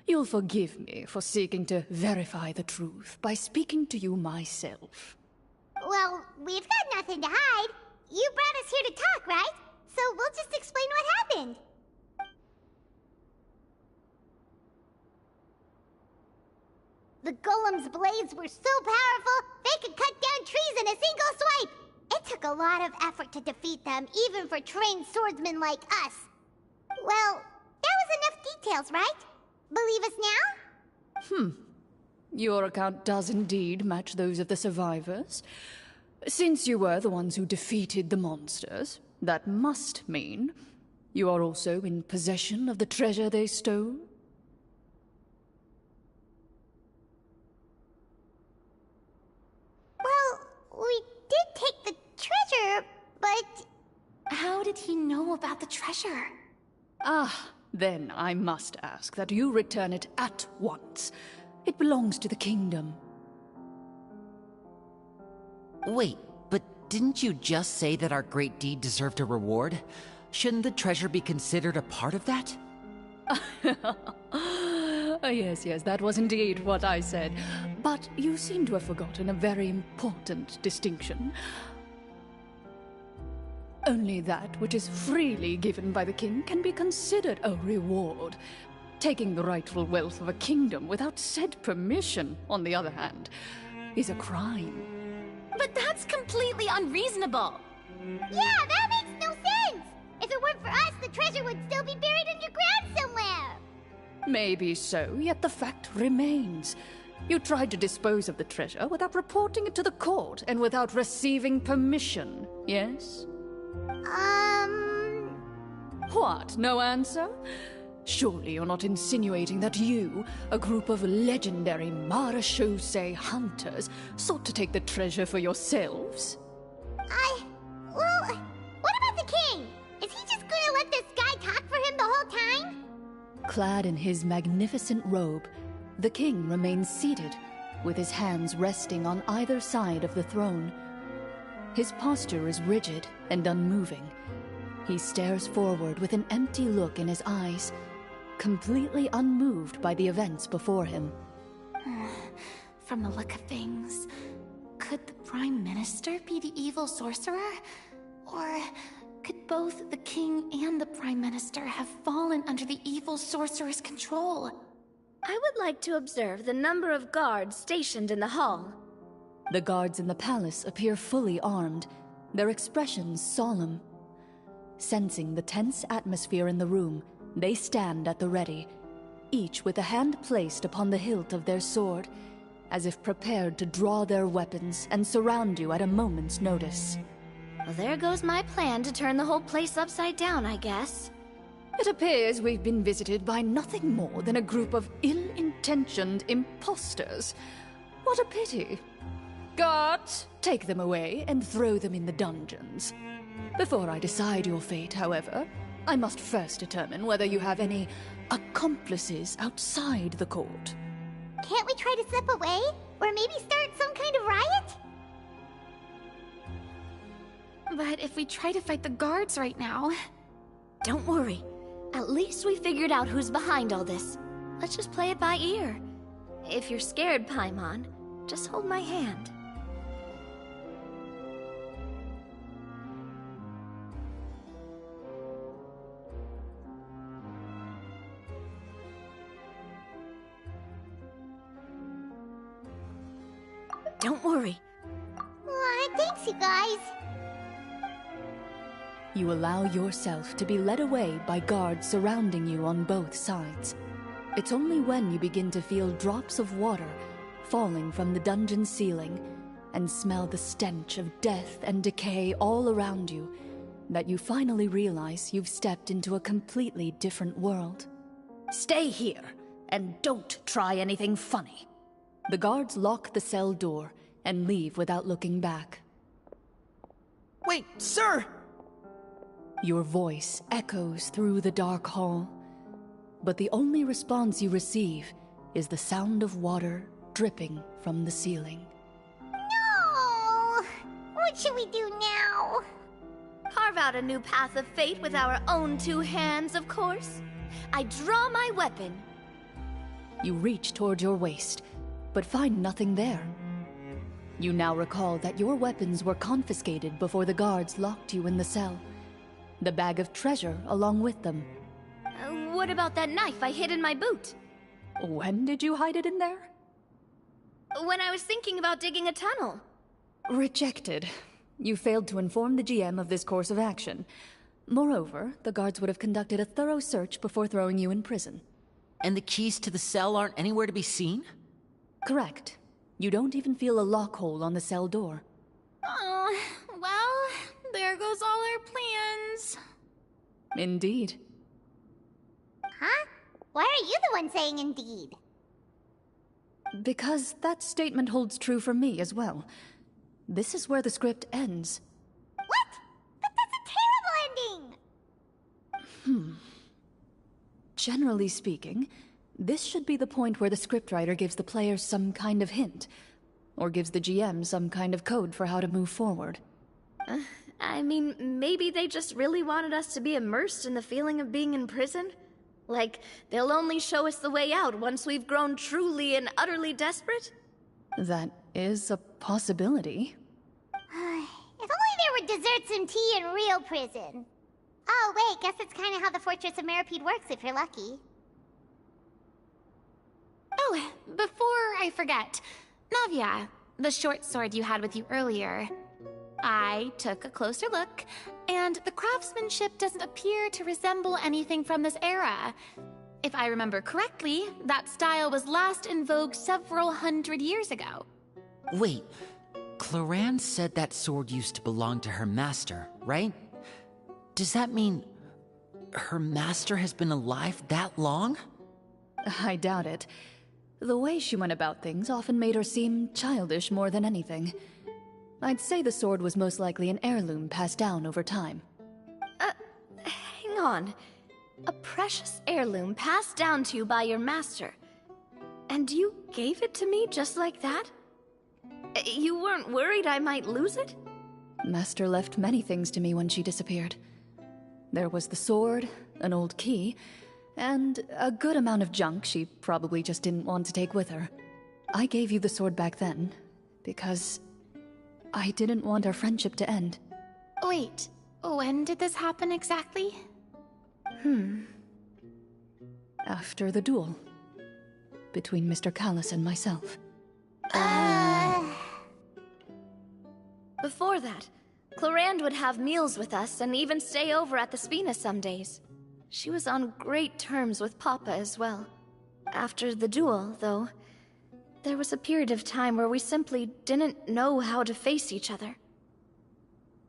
you'll forgive me for seeking to verify the truth by speaking to you myself. Well, we've got nothing to hide. You brought us here to talk, right? So we'll just explain what happened. The golem's blades were so powerful, they could cut down trees in a single swipe! It took a lot of effort to defeat them, even for trained swordsmen like us. Well, that was enough details, right? Believe us now? Your account does indeed match those of the survivors. Since you were the ones who defeated the monsters, that must mean you are also in possession of the treasure they stole? Well, we did take the treasure, but... How did he know about the treasure? Then I must ask that you return it at once. It belongs to the kingdom. Wait, but didn't you just say that our great deed deserved a reward? Shouldn't the treasure be considered a part of that? Yes, that was indeed what I said. But you seem to have forgotten a very important distinction. Only that which is freely given by the king can be considered a reward. Taking the rightful wealth of a kingdom without said permission, on the other hand, is a crime. But that's completely unreasonable! Yeah, that makes no sense! If it weren't for us, the treasure would still be buried underground somewhere! Maybe so, yet the fact remains. You tried to dispose of the treasure without reporting it to the court and without receiving permission, yes? What, no answer? Surely you're not insinuating that you, a group of legendary Marechaussee hunters, sought to take the treasure for yourselves? Well, what about the king? Is he just gonna let this guy talk for him the whole time? Clad in his magnificent robe, the king remains seated, with his hands resting on either side of the throne. His posture is rigid and unmoving. He stares forward with an empty look in his eyes, completely unmoved by the events before him. From the look of things, could the Prime Minister be the evil sorcerer? Or could both the King and the Prime Minister have fallen under the evil sorcerer's control? I would like to observe the number of guards stationed in the hall. The guards in the palace appear fully armed, their expressions solemn. Sensing the tense atmosphere in the room, they stand at the ready, each with a hand placed upon the hilt of their sword, as if prepared to draw their weapons and surround you at a moment's notice. Well, there goes my plan to turn the whole place upside down, I guess. It appears we've been visited by nothing more than a group of ill-intentioned imposters. What a pity. Guards, take them away and throw them in the dungeons. Before I decide your fate, however, I must first determine whether you have any accomplices outside the court. Can't we try to slip away? Or maybe start some kind of riot? But if we try to fight the guards right now... Don't worry. At least we figured out who's behind all this. Let's just play it by ear. If you're scared, Paimon, just hold my hand. Don't worry. Thanks, you guys. You allow yourself to be led away by guards surrounding you on both sides. It's only when you begin to feel drops of water falling from the dungeon ceiling and smell the stench of death and decay all around you that you finally realize you've stepped into a completely different world. Stay here, and don't try anything funny. The guards lock the cell door and leave without looking back. Wait, sir! Your voice echoes through the dark hall, but the only response you receive is the sound of water dripping from the ceiling. No! What should we do now? Carve out a new path of fate with our own two hands, of course. I draw my weapon. You reach toward your waist, but find nothing there. You now recall that your weapons were confiscated before the guards locked you in the cell. The bag of treasure along with them. What about that knife I hid in my boot? When did you hide it in there? When I was thinking about digging a tunnel. Rejected. You failed to inform the GM of this course of action. Moreover, the guards would have conducted a thorough search before throwing you in prison. And the keys to the cell aren't anywhere to be seen? Correct. You don't even feel a lock hole on the cell door. Oh, well, there goes all our plans. Indeed. Huh? Why are you the one saying indeed? Because that statement holds true for me as well. This is where the script ends. What? But that's a terrible ending! Generally speaking, this should be the point where the scriptwriter gives the players some kind of hint, or gives the GM some kind of code for how to move forward. I mean, maybe they just really wanted us to be immersed in the feeling of being in prison? Like, they'll only show us the way out once we've grown truly and utterly desperate? That is a possibility. If only there were desserts and tea in real prison. Oh, wait, guess that's kind of how the Fortress of Meripede works if you're lucky. Oh, before I forget, Navia, the short sword you had with you earlier. I took a closer look, and the craftsmanship doesn't appear to resemble anything from this era. If I remember correctly, that style was last in vogue several hundred years ago. Wait, Clorinde said that sword used to belong to her master, right? Does that mean her master has been alive that long? I doubt it. The way she went about things often made her seem childish more than anything. I'd say the sword was most likely an heirloom passed down over time. Hang on. A precious heirloom passed down to you by your master. And you gave it to me just like that? You weren't worried I might lose it? Master left many things to me when she disappeared. There was the sword, an old key, and a good amount of junk she probably just didn't want to take with her. I gave you the sword back then, because I didn't want our friendship to end. Wait, when did this happen exactly? After the duel. Between Mr. Callis and myself. Before that, Clorinde would have meals with us and even stay over at the Spina some days. She was on great terms with Papa as well. After the duel, though, there was a period of time where we simply didn't know how to face each other.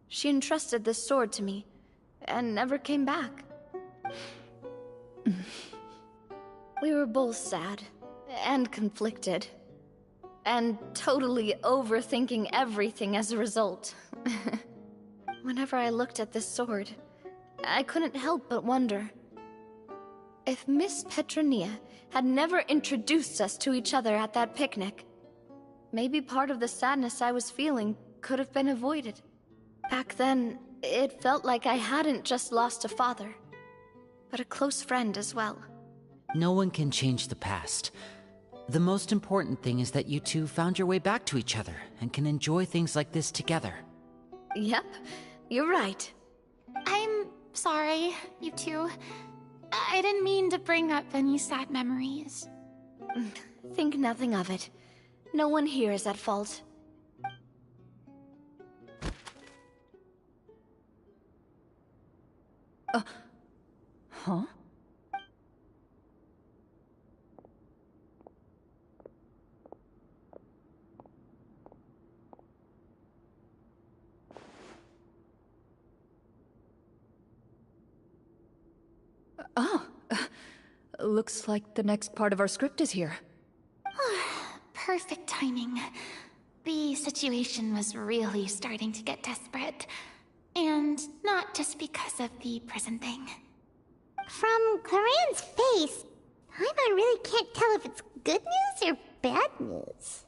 She entrusted this sword to me, and never came back. We were both sad, and conflicted, and totally overthinking everything as a result. Whenever I looked at this sword, I couldn't help but wonder if Miss Petronia had never introduced us to each other at that picnic. Maybe part of the sadness I was feeling could have been avoided. Back then, it felt like I hadn't just lost a father, but a close friend as well. No one can change the past. The most important thing is that you two found your way back to each other and can enjoy things like this together. Yep, you're right. I'm sorry, you two. I didn't mean to bring up any sad memories. Think nothing of it. No one here is at fault. Huh? Oh, looks like the next part of our script is here. Perfect timing. The situation was really starting to get desperate. And not just because of the prison thing. From Clorinde's face, I really can't tell if it's good news or bad news.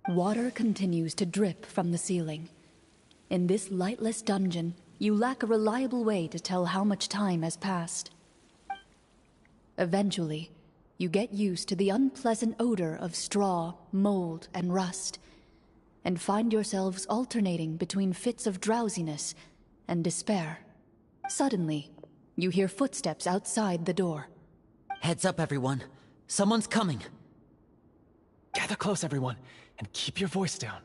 Water continues to drip from the ceiling. In this lightless dungeon, you lack a reliable way to tell how much time has passed. Eventually, you get used to the unpleasant odor of straw, mold, and rust, and find yourselves alternating between fits of drowsiness and despair. Suddenly, you hear footsteps outside the door. Heads up, everyone. Someone's coming. Gather close, everyone, and keep your voice down.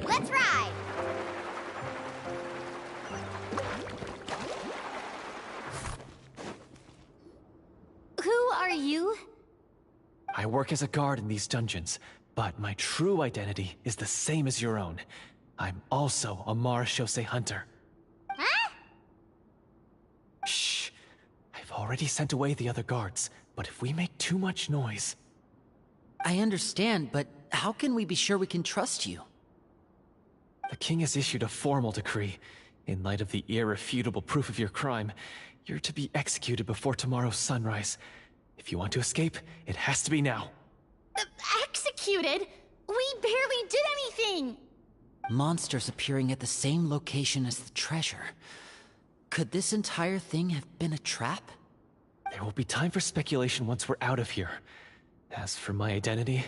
Let's ride! Who are you? I work as a guard in these dungeons, but my true identity is the same as your own. I'm also a marechaussee hunter. Huh? Shh. I've already sent away the other guards, but if we make too much noise... I understand, but how can we be sure we can trust you? The king has issued a formal decree. In light of the irrefutable proof of your crime, you're to be executed before tomorrow's sunrise. If you want to escape, it has to be now. Executed? We barely did anything! Monsters appearing at the same location as the treasure. Could this entire thing have been a trap? There will be time for speculation once we're out of here. As for my identity,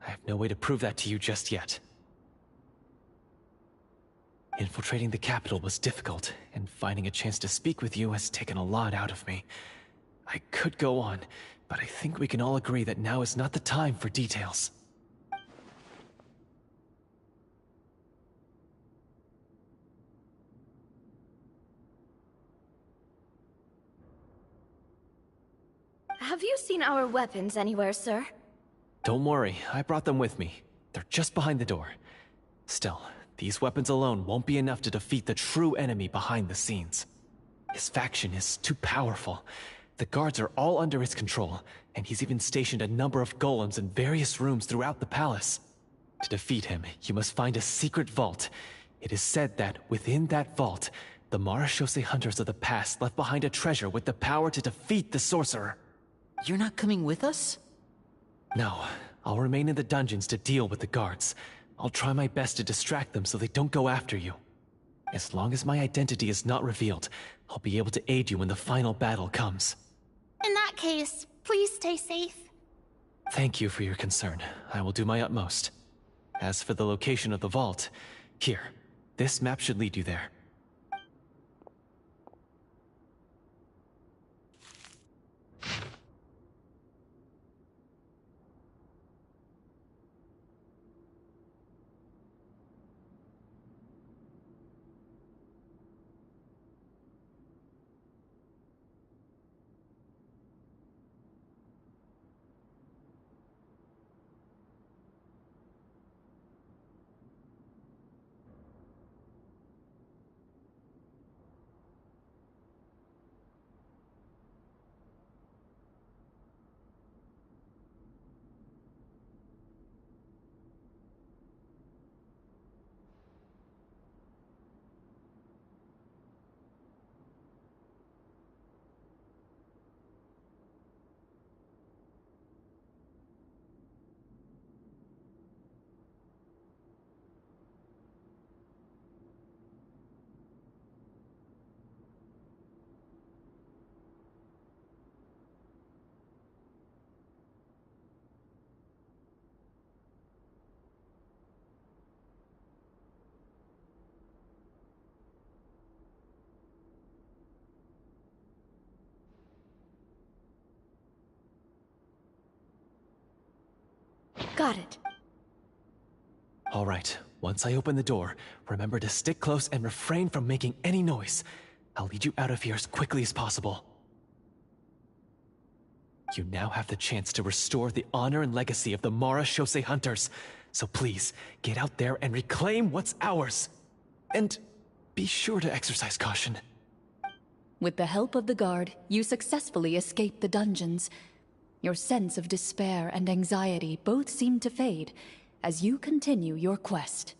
I have no way to prove that to you just yet. Infiltrating the capital was difficult, and finding a chance to speak with you has taken a lot out of me. I could go on, but I think we can all agree that now is not the time for details. Have you seen our weapons anywhere, sir? Don't worry, I brought them with me. They're just behind the door. Still, these weapons alone won't be enough to defeat the true enemy behind the scenes. His faction is too powerful. The guards are all under his control, and he's even stationed a number of golems in various rooms throughout the palace. To defeat him, you must find a secret vault. It is said that within that vault, the Marachose hunters of the past left behind a treasure with the power to defeat the sorcerer. You're not coming with us? No, I'll remain in the dungeons to deal with the guards. I'll try my best to distract them so they don't go after you. As long as my identity is not revealed, I'll be able to aid you when the final battle comes. In that case, please stay safe. Thank you for your concern. I will do my utmost. As for the location of the vault, here, this map should lead you there. Got it. All right, once I open the door, remember to stick close and refrain from making any noise. I'll lead you out of here as quickly as possible. You now have the chance to restore the honor and legacy of the Marachose hunters. So please, get out there and reclaim what's ours. And be sure to exercise caution. With the help of the guard, you successfully escape the dungeons. Your sense of despair and anxiety both seem to fade as you continue your quest.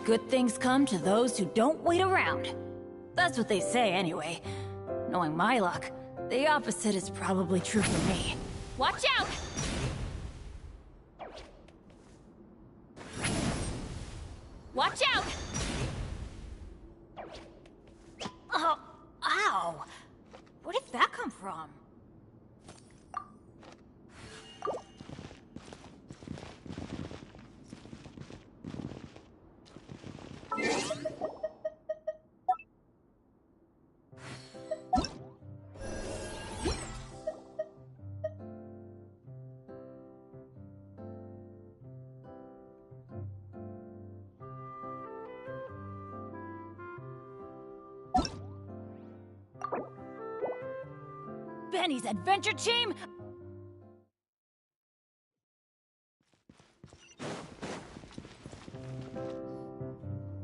Good things come to those who don't wait around. That's what they say anyway. Knowing my luck, the opposite is probably true for me. Watch out! Watch out! Oh, ow! Where did that come from? Benny's adventure team?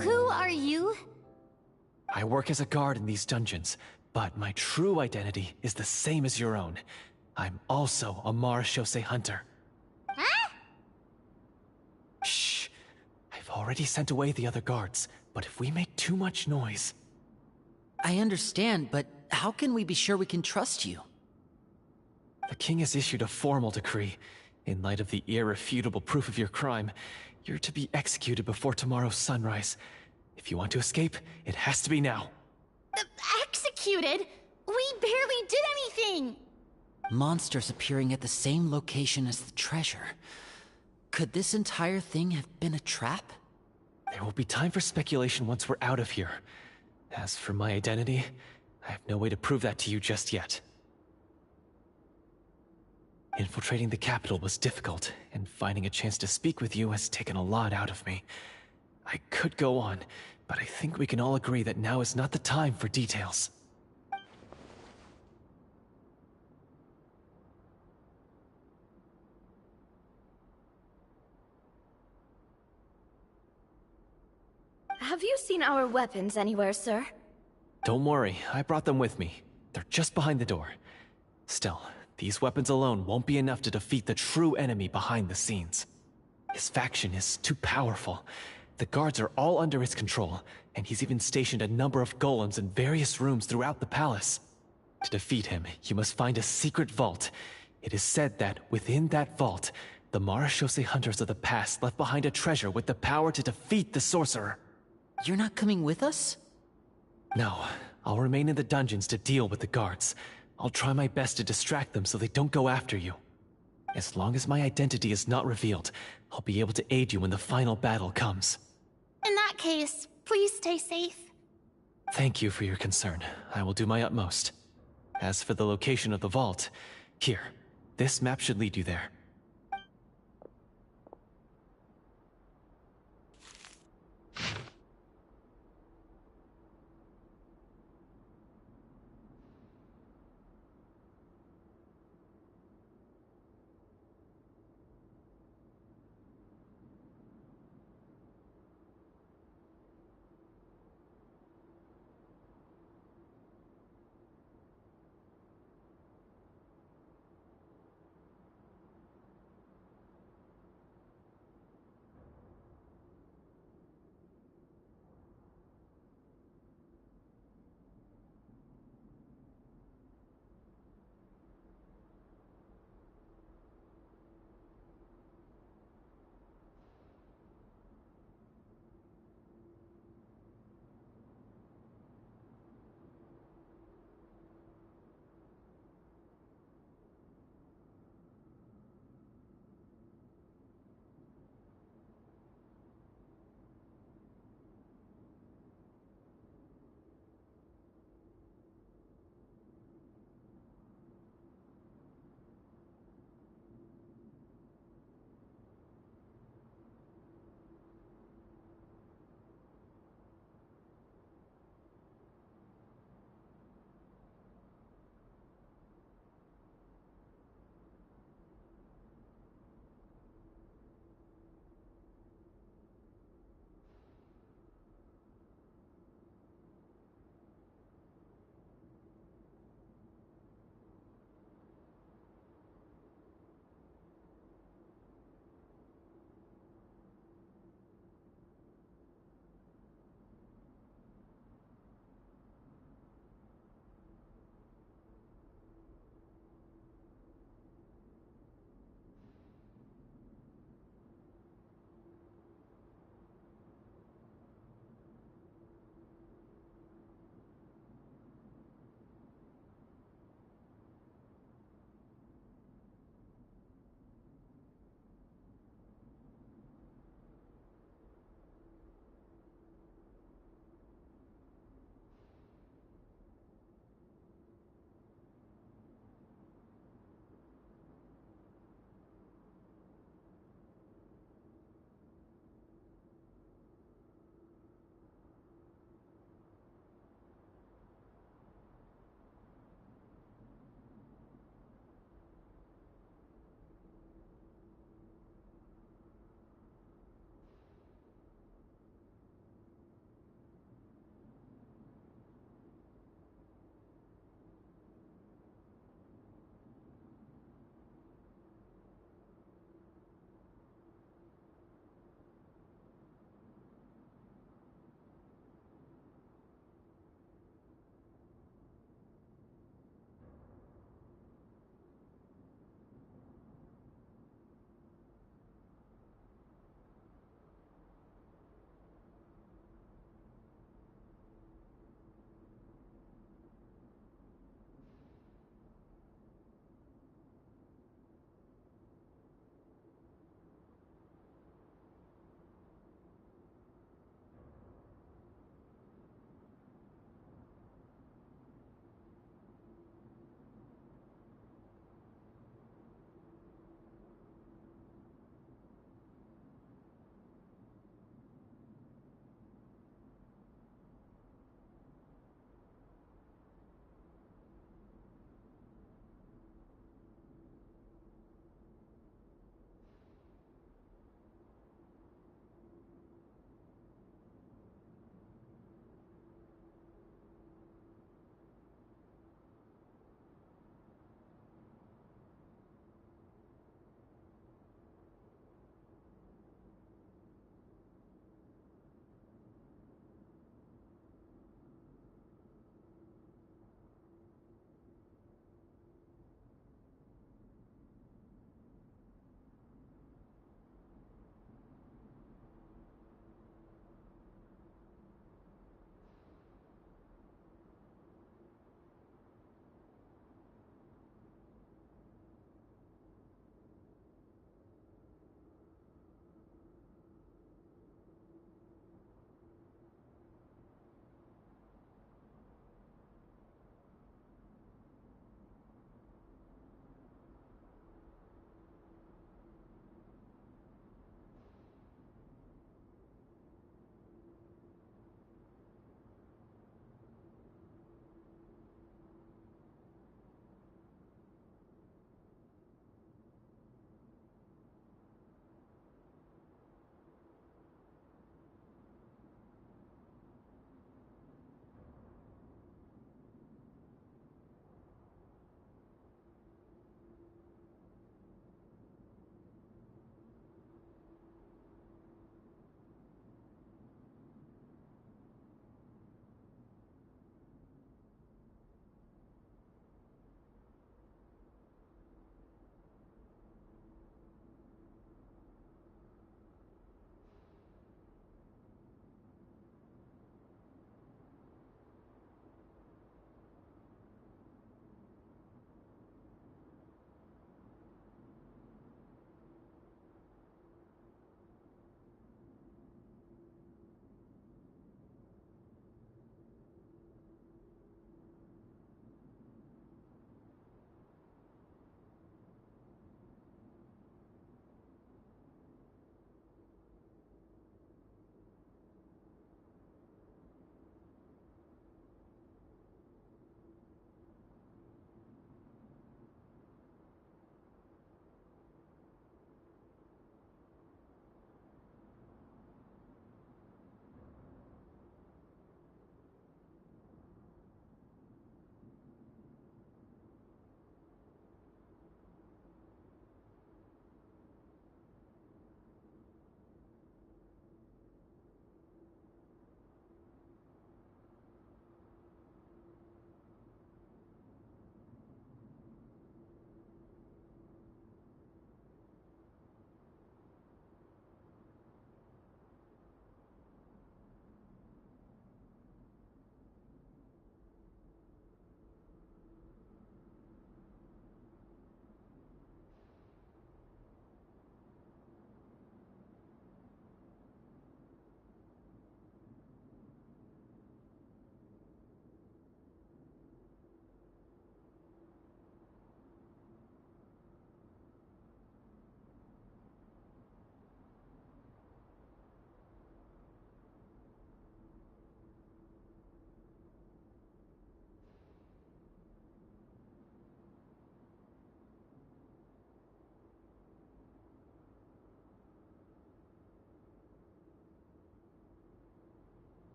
Who are you? I work as a guard in these dungeons, but my true identity is the same as your own. I'm also a Marechaussee hunter. Huh? Shh. I've already sent away the other guards, but if we make too much noise... I understand, but how can we be sure we can trust you? The king has issued a formal decree. In light of the irrefutable proof of your crime, you're to be executed before tomorrow's sunrise. If you want to escape, it has to be now. Executed? We barely did anything! Monsters appearing at the same location as the treasure. Could this entire thing have been a trap? There will be time for speculation once we're out of here. As for my identity, I have no way to prove that to you just yet. Infiltrating the capital was difficult, and finding a chance to speak with you has taken a lot out of me. I could go on, but I think we can all agree that now is not the time for details. Have you seen our weapons anywhere, sir? Don't worry, I brought them with me. They're just behind the door. Still, these weapons alone won't be enough to defeat the true enemy behind the scenes. His faction is too powerful. The guards are all under his control, and he's even stationed a number of golems in various rooms throughout the palace. To defeat him, you must find a secret vault. It is said that within that vault, the Marechaussee hunters of the past left behind a treasure with the power to defeat the sorcerer. You're not coming with us? No, I'll remain in the dungeons to deal with the guards. I'll try my best to distract them so they don't go after you. As long as my identity is not revealed, I'll be able to aid you when the final battle comes. In that case, please stay safe. Thank you for your concern. I will do my utmost. As for the location of the vault, here, this map should lead you there.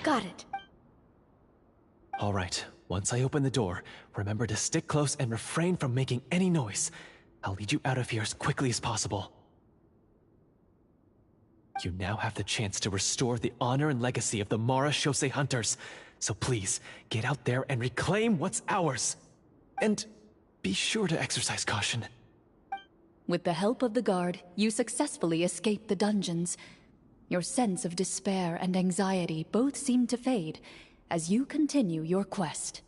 Got it. All right, once I open the door, remember to stick close and refrain from making any noise. I'll lead you out of here as quickly as possible. You now have the chance to restore the honor and legacy of the Mara Shosei Hunters. So please, get out there and reclaim what's ours. And be sure to exercise caution. With the help of the guard, you successfully escape the dungeons. Your sense of despair and anxiety both seem to fade as you continue your quest.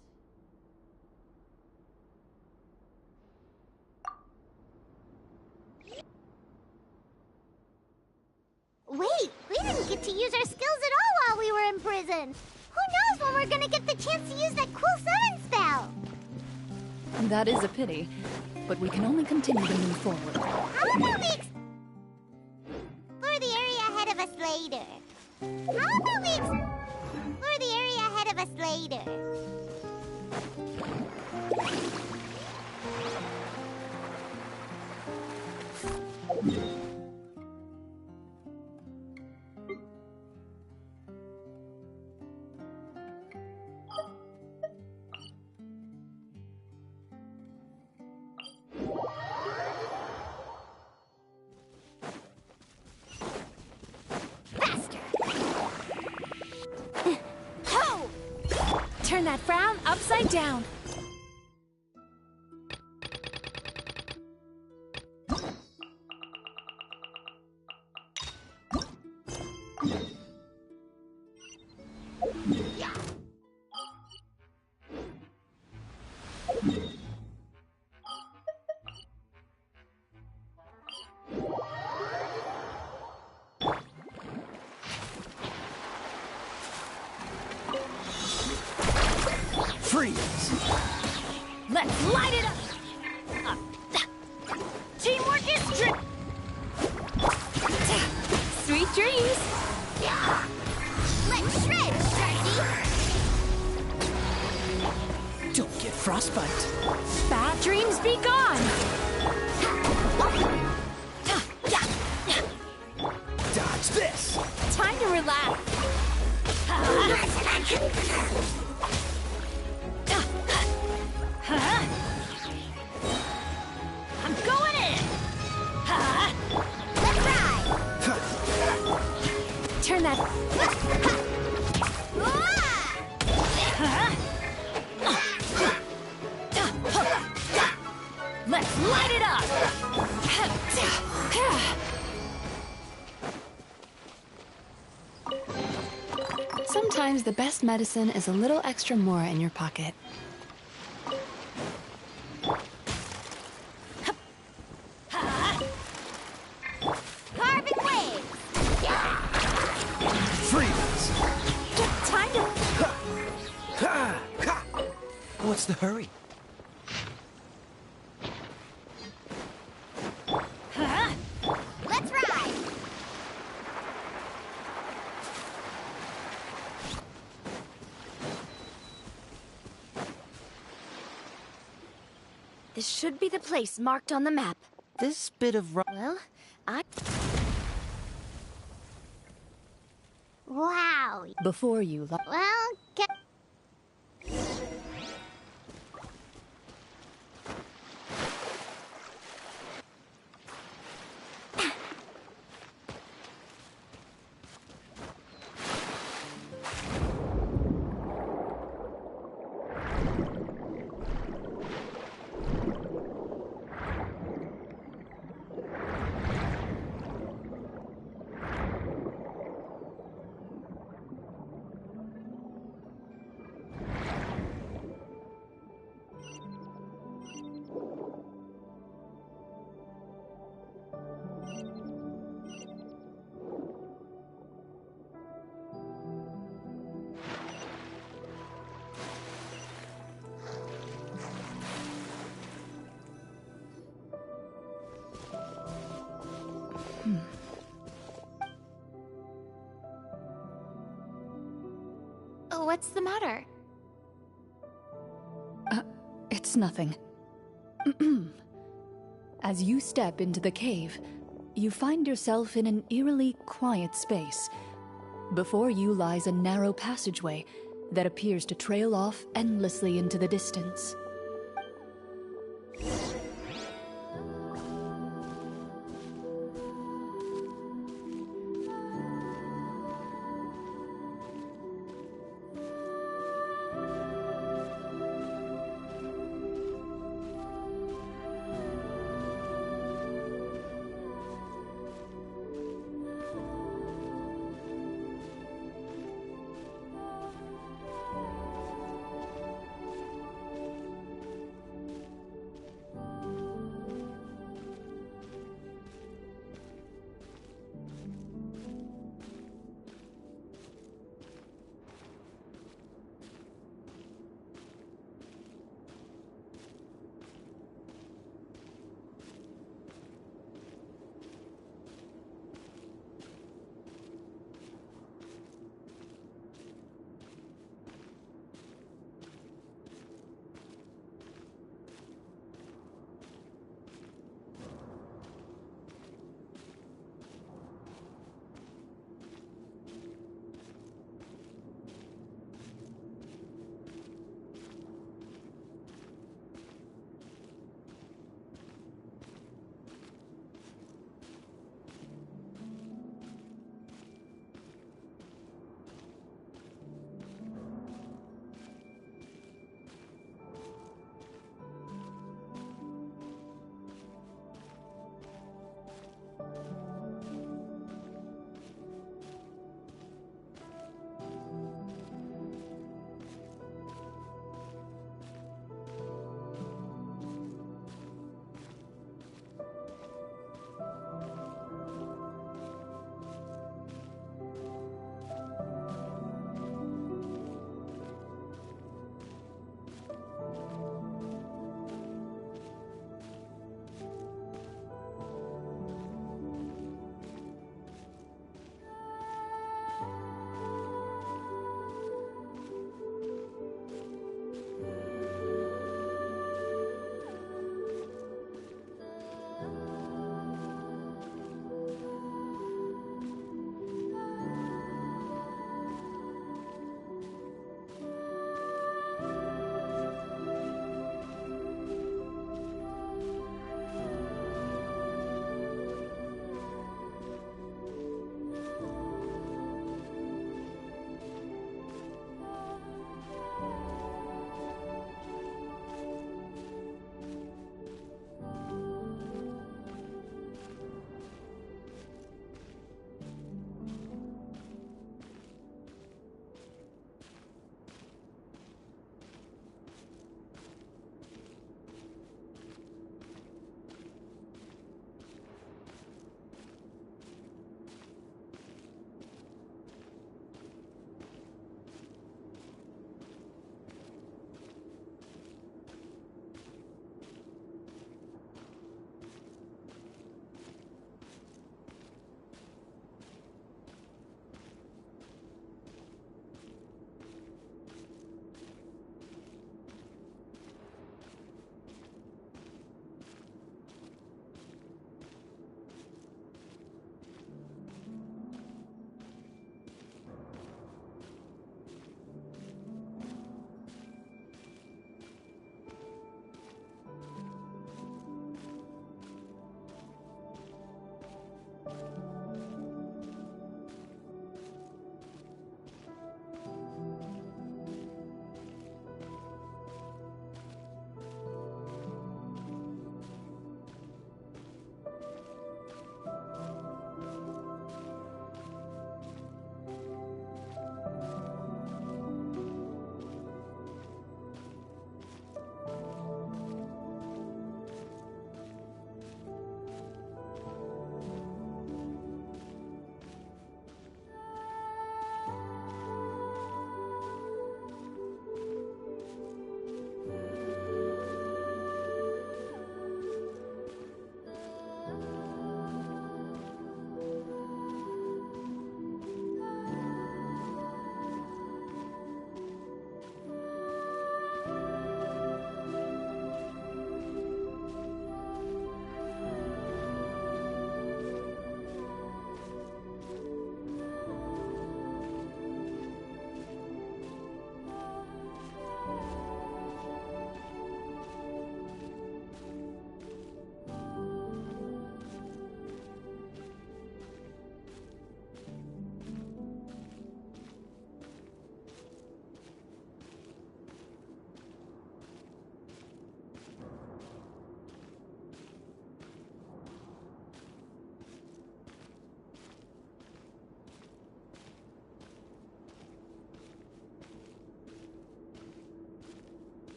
Wait, we didn't get to use our skills at all while we were in prison. Who knows when we're gonna get the chance to use that cool summon spell? That is a pity, but we can only continue to move forward. How about we explore the area ahead of us later? How about we explore the area ahead of us later? Turn that frown upside down. Freeze! Let's light it up! Teamwork is sweet dreams! Let's shred, Sharky! Don't get frostbite. Bad dreams be gone! Dodge this! Time to relax! I'm going in! Let's ride! Turn that... Let's light it up! Sometimes the best medicine is a little extra more in your pocket. Carving waves! Freeze! Time to... What's the hurry? Let's ride! This should be the place marked on the map. This bit of Well, Wow. Before you... Well, get... What's the matter? It's nothing. As you step into the cave, you find yourself in an eerily quiet space. Before you lies a narrow passageway that appears to trail off endlessly into the distance.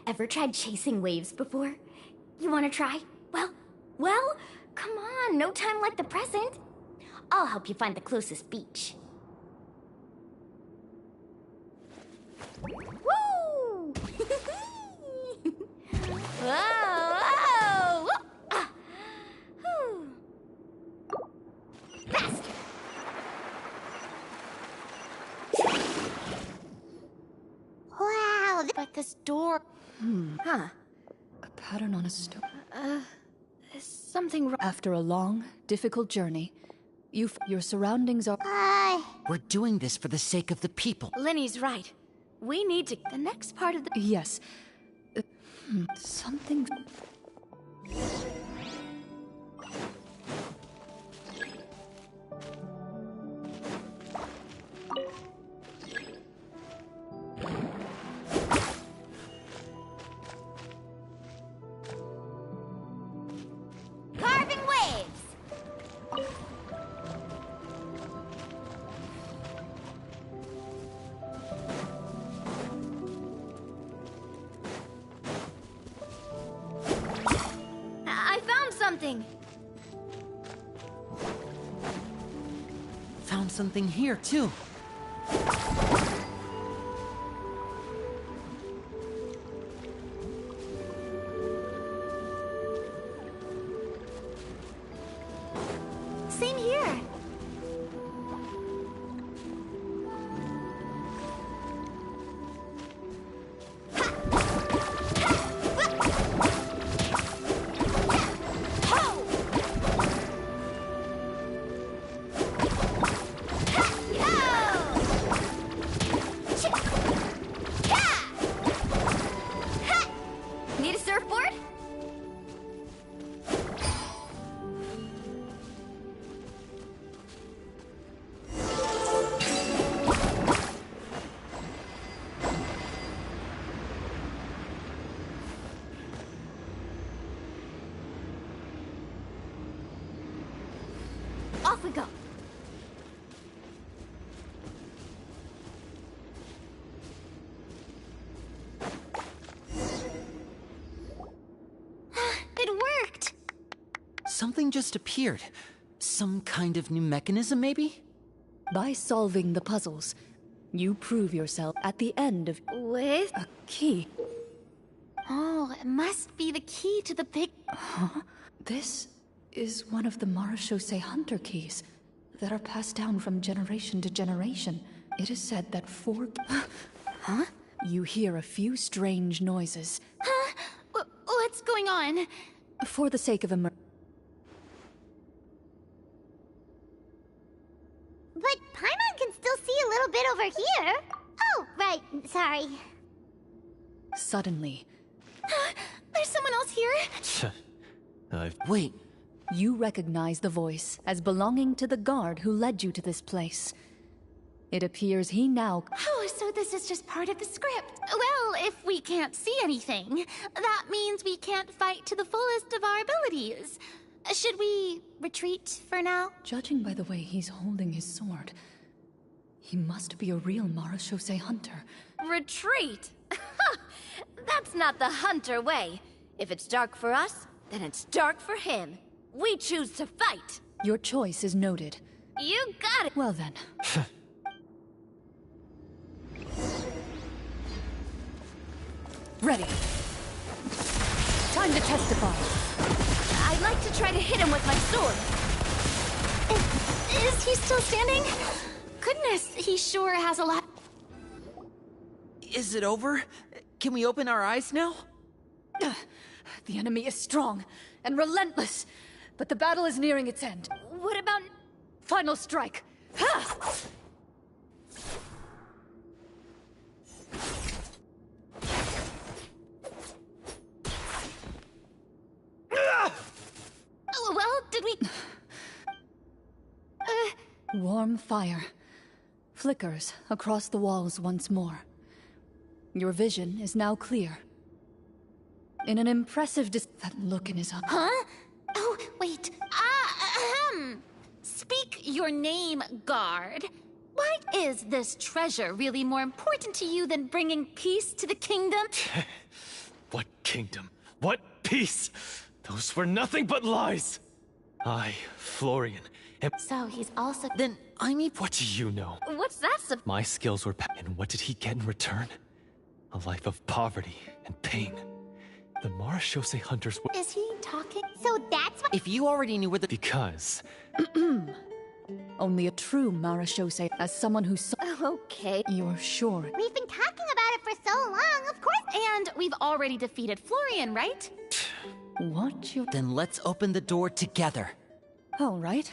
Ever tried chasing waves before? You wanna try? Well, come on, no time like the present. I'll help you find the closest beach. Woo! Whoa! Whoa! Ah. Whew. Faster! Wow! But this door... A pattern on a stone. Is something wrong? After a long, difficult journey, your surroundings are... We're doing this for the sake of the people. Linny's right. We need to... The next part of the... Yes. Something... Carving waves! I found something! Found something here, too. Same here. Need a surfboard? Off we go. It worked! Something just appeared. Some kind of new mechanism, maybe? By solving the puzzles, you prove yourself at the end of With... a key. Oh, it must be the key to the big... This is one of the Marechaussee Hunter keys that are passed down from generation to generation. It is said that Huh? You hear a few strange noises. Huh? What's going on? For the sake of But Paimon can still see a little bit over here. Oh, right. Sorry. Suddenly, There's someone else here? Wait, you recognize the voice as belonging to the guard who led you to this place. It appears he now... Oh, so this is just part of the script. Well, if we can't see anything, that means we can't fight to the fullest of our abilities. Should we retreat for now? Judging by the way he's holding his sword, he must be a real Marechaussee Hunter. Retreat? That's not the Hunter way. If it's dark for us, then it's dark for him. We choose to fight. Your choice is noted. You got it. Well then. Ready. Time to testify. I'd like to try to hit him with my sword. Is he still standing? Goodness, he sure has a lot... is it over? Can we open our eyes now? The enemy is strong and relentless, but the battle is nearing its end. What about... Final strike. Ha! Oh, well, did we... Warm fire flickers across the walls once more. Your vision is now clear. In an impressive that look in his eyes. Huh? Oh, wait. Speak your name, guard. Why is this treasure really more important to you than bringing peace to the kingdom? What kingdom? What peace? Those were nothing but lies! I, Florian, am— So he's also— Then, I mean, What do you know? What's that My skills were and what did he get in return? A life of poverty and pain. The Marashose hunters were— Is he talking? So that's what. if you already knew where the— Because Only a true Marashose, as someone who saw— Okay. You're sure. We've been talking about it for so long, of course. And we've already defeated Florian, right? What you... Then let's open the door together. All right.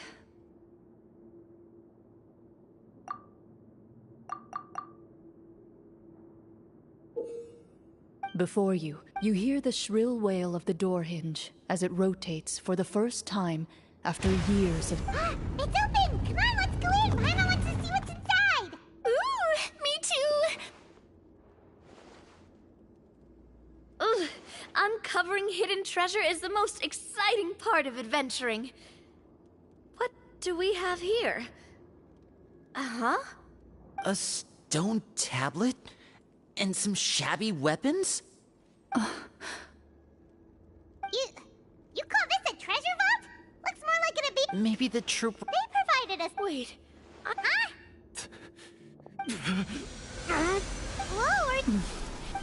Before you, you hear the shrill wail of the door hinge as it rotates for the first time after years of... It's open! Come on, let's go in! Paimon wants to see what's inside! Ooh, me too! Ugh, uncovering hidden treasure is the most exciting part of adventuring. What do we have here? Uh-huh. A stone tablet? And some shabby weapons? You call this a treasure vault? Looks more like it would be. Maybe the troop... They provided us. Wait, Lord!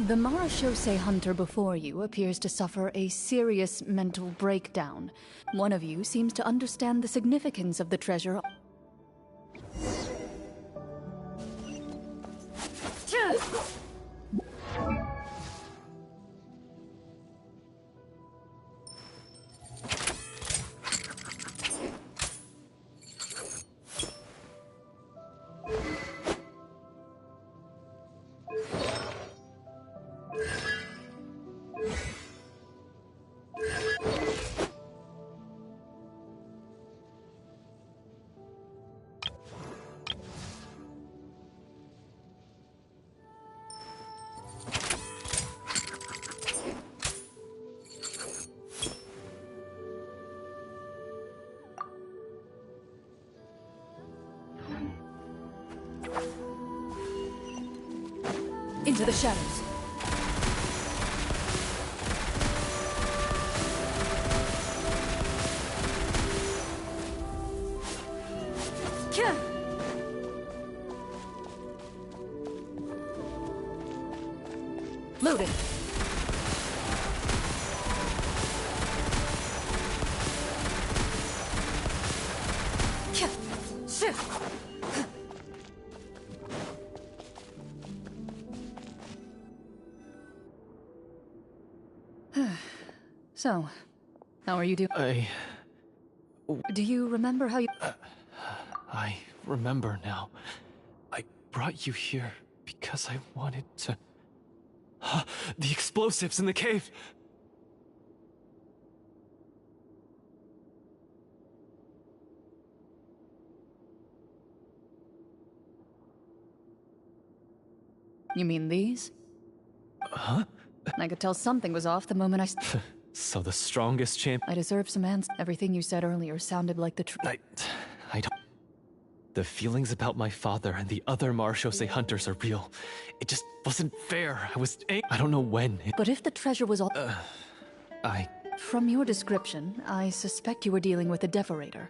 The Marashose hunter before you appears to suffer a serious mental breakdown. One of you seems to understand the significance of the treasure. Into the shadows. Loaded. So, how are you doing? Do you remember how you... I remember now. I brought you here because I wanted to... The explosives in the cave! You mean these? Huh? I could tell something was off the moment So the strongest champ... I deserve some answers. Everything you said earlier sounded like the truth. I don't... The feelings about my father and the other Marashose hunters are real. It just wasn't fair. I don't know when. But if the treasure was all... I... From your description, I suspect you were dealing with a devorator.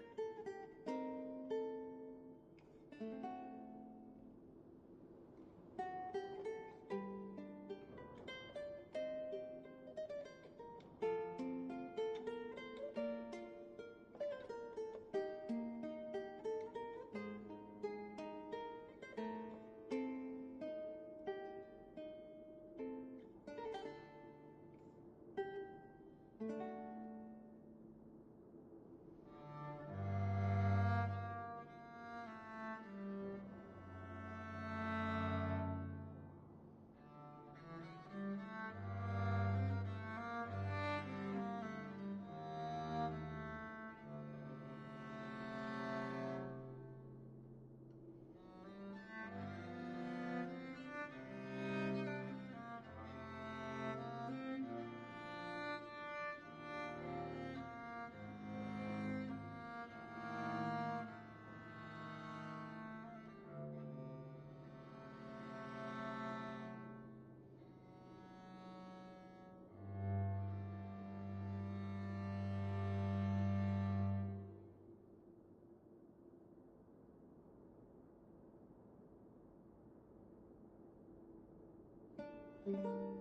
Mm-hmm.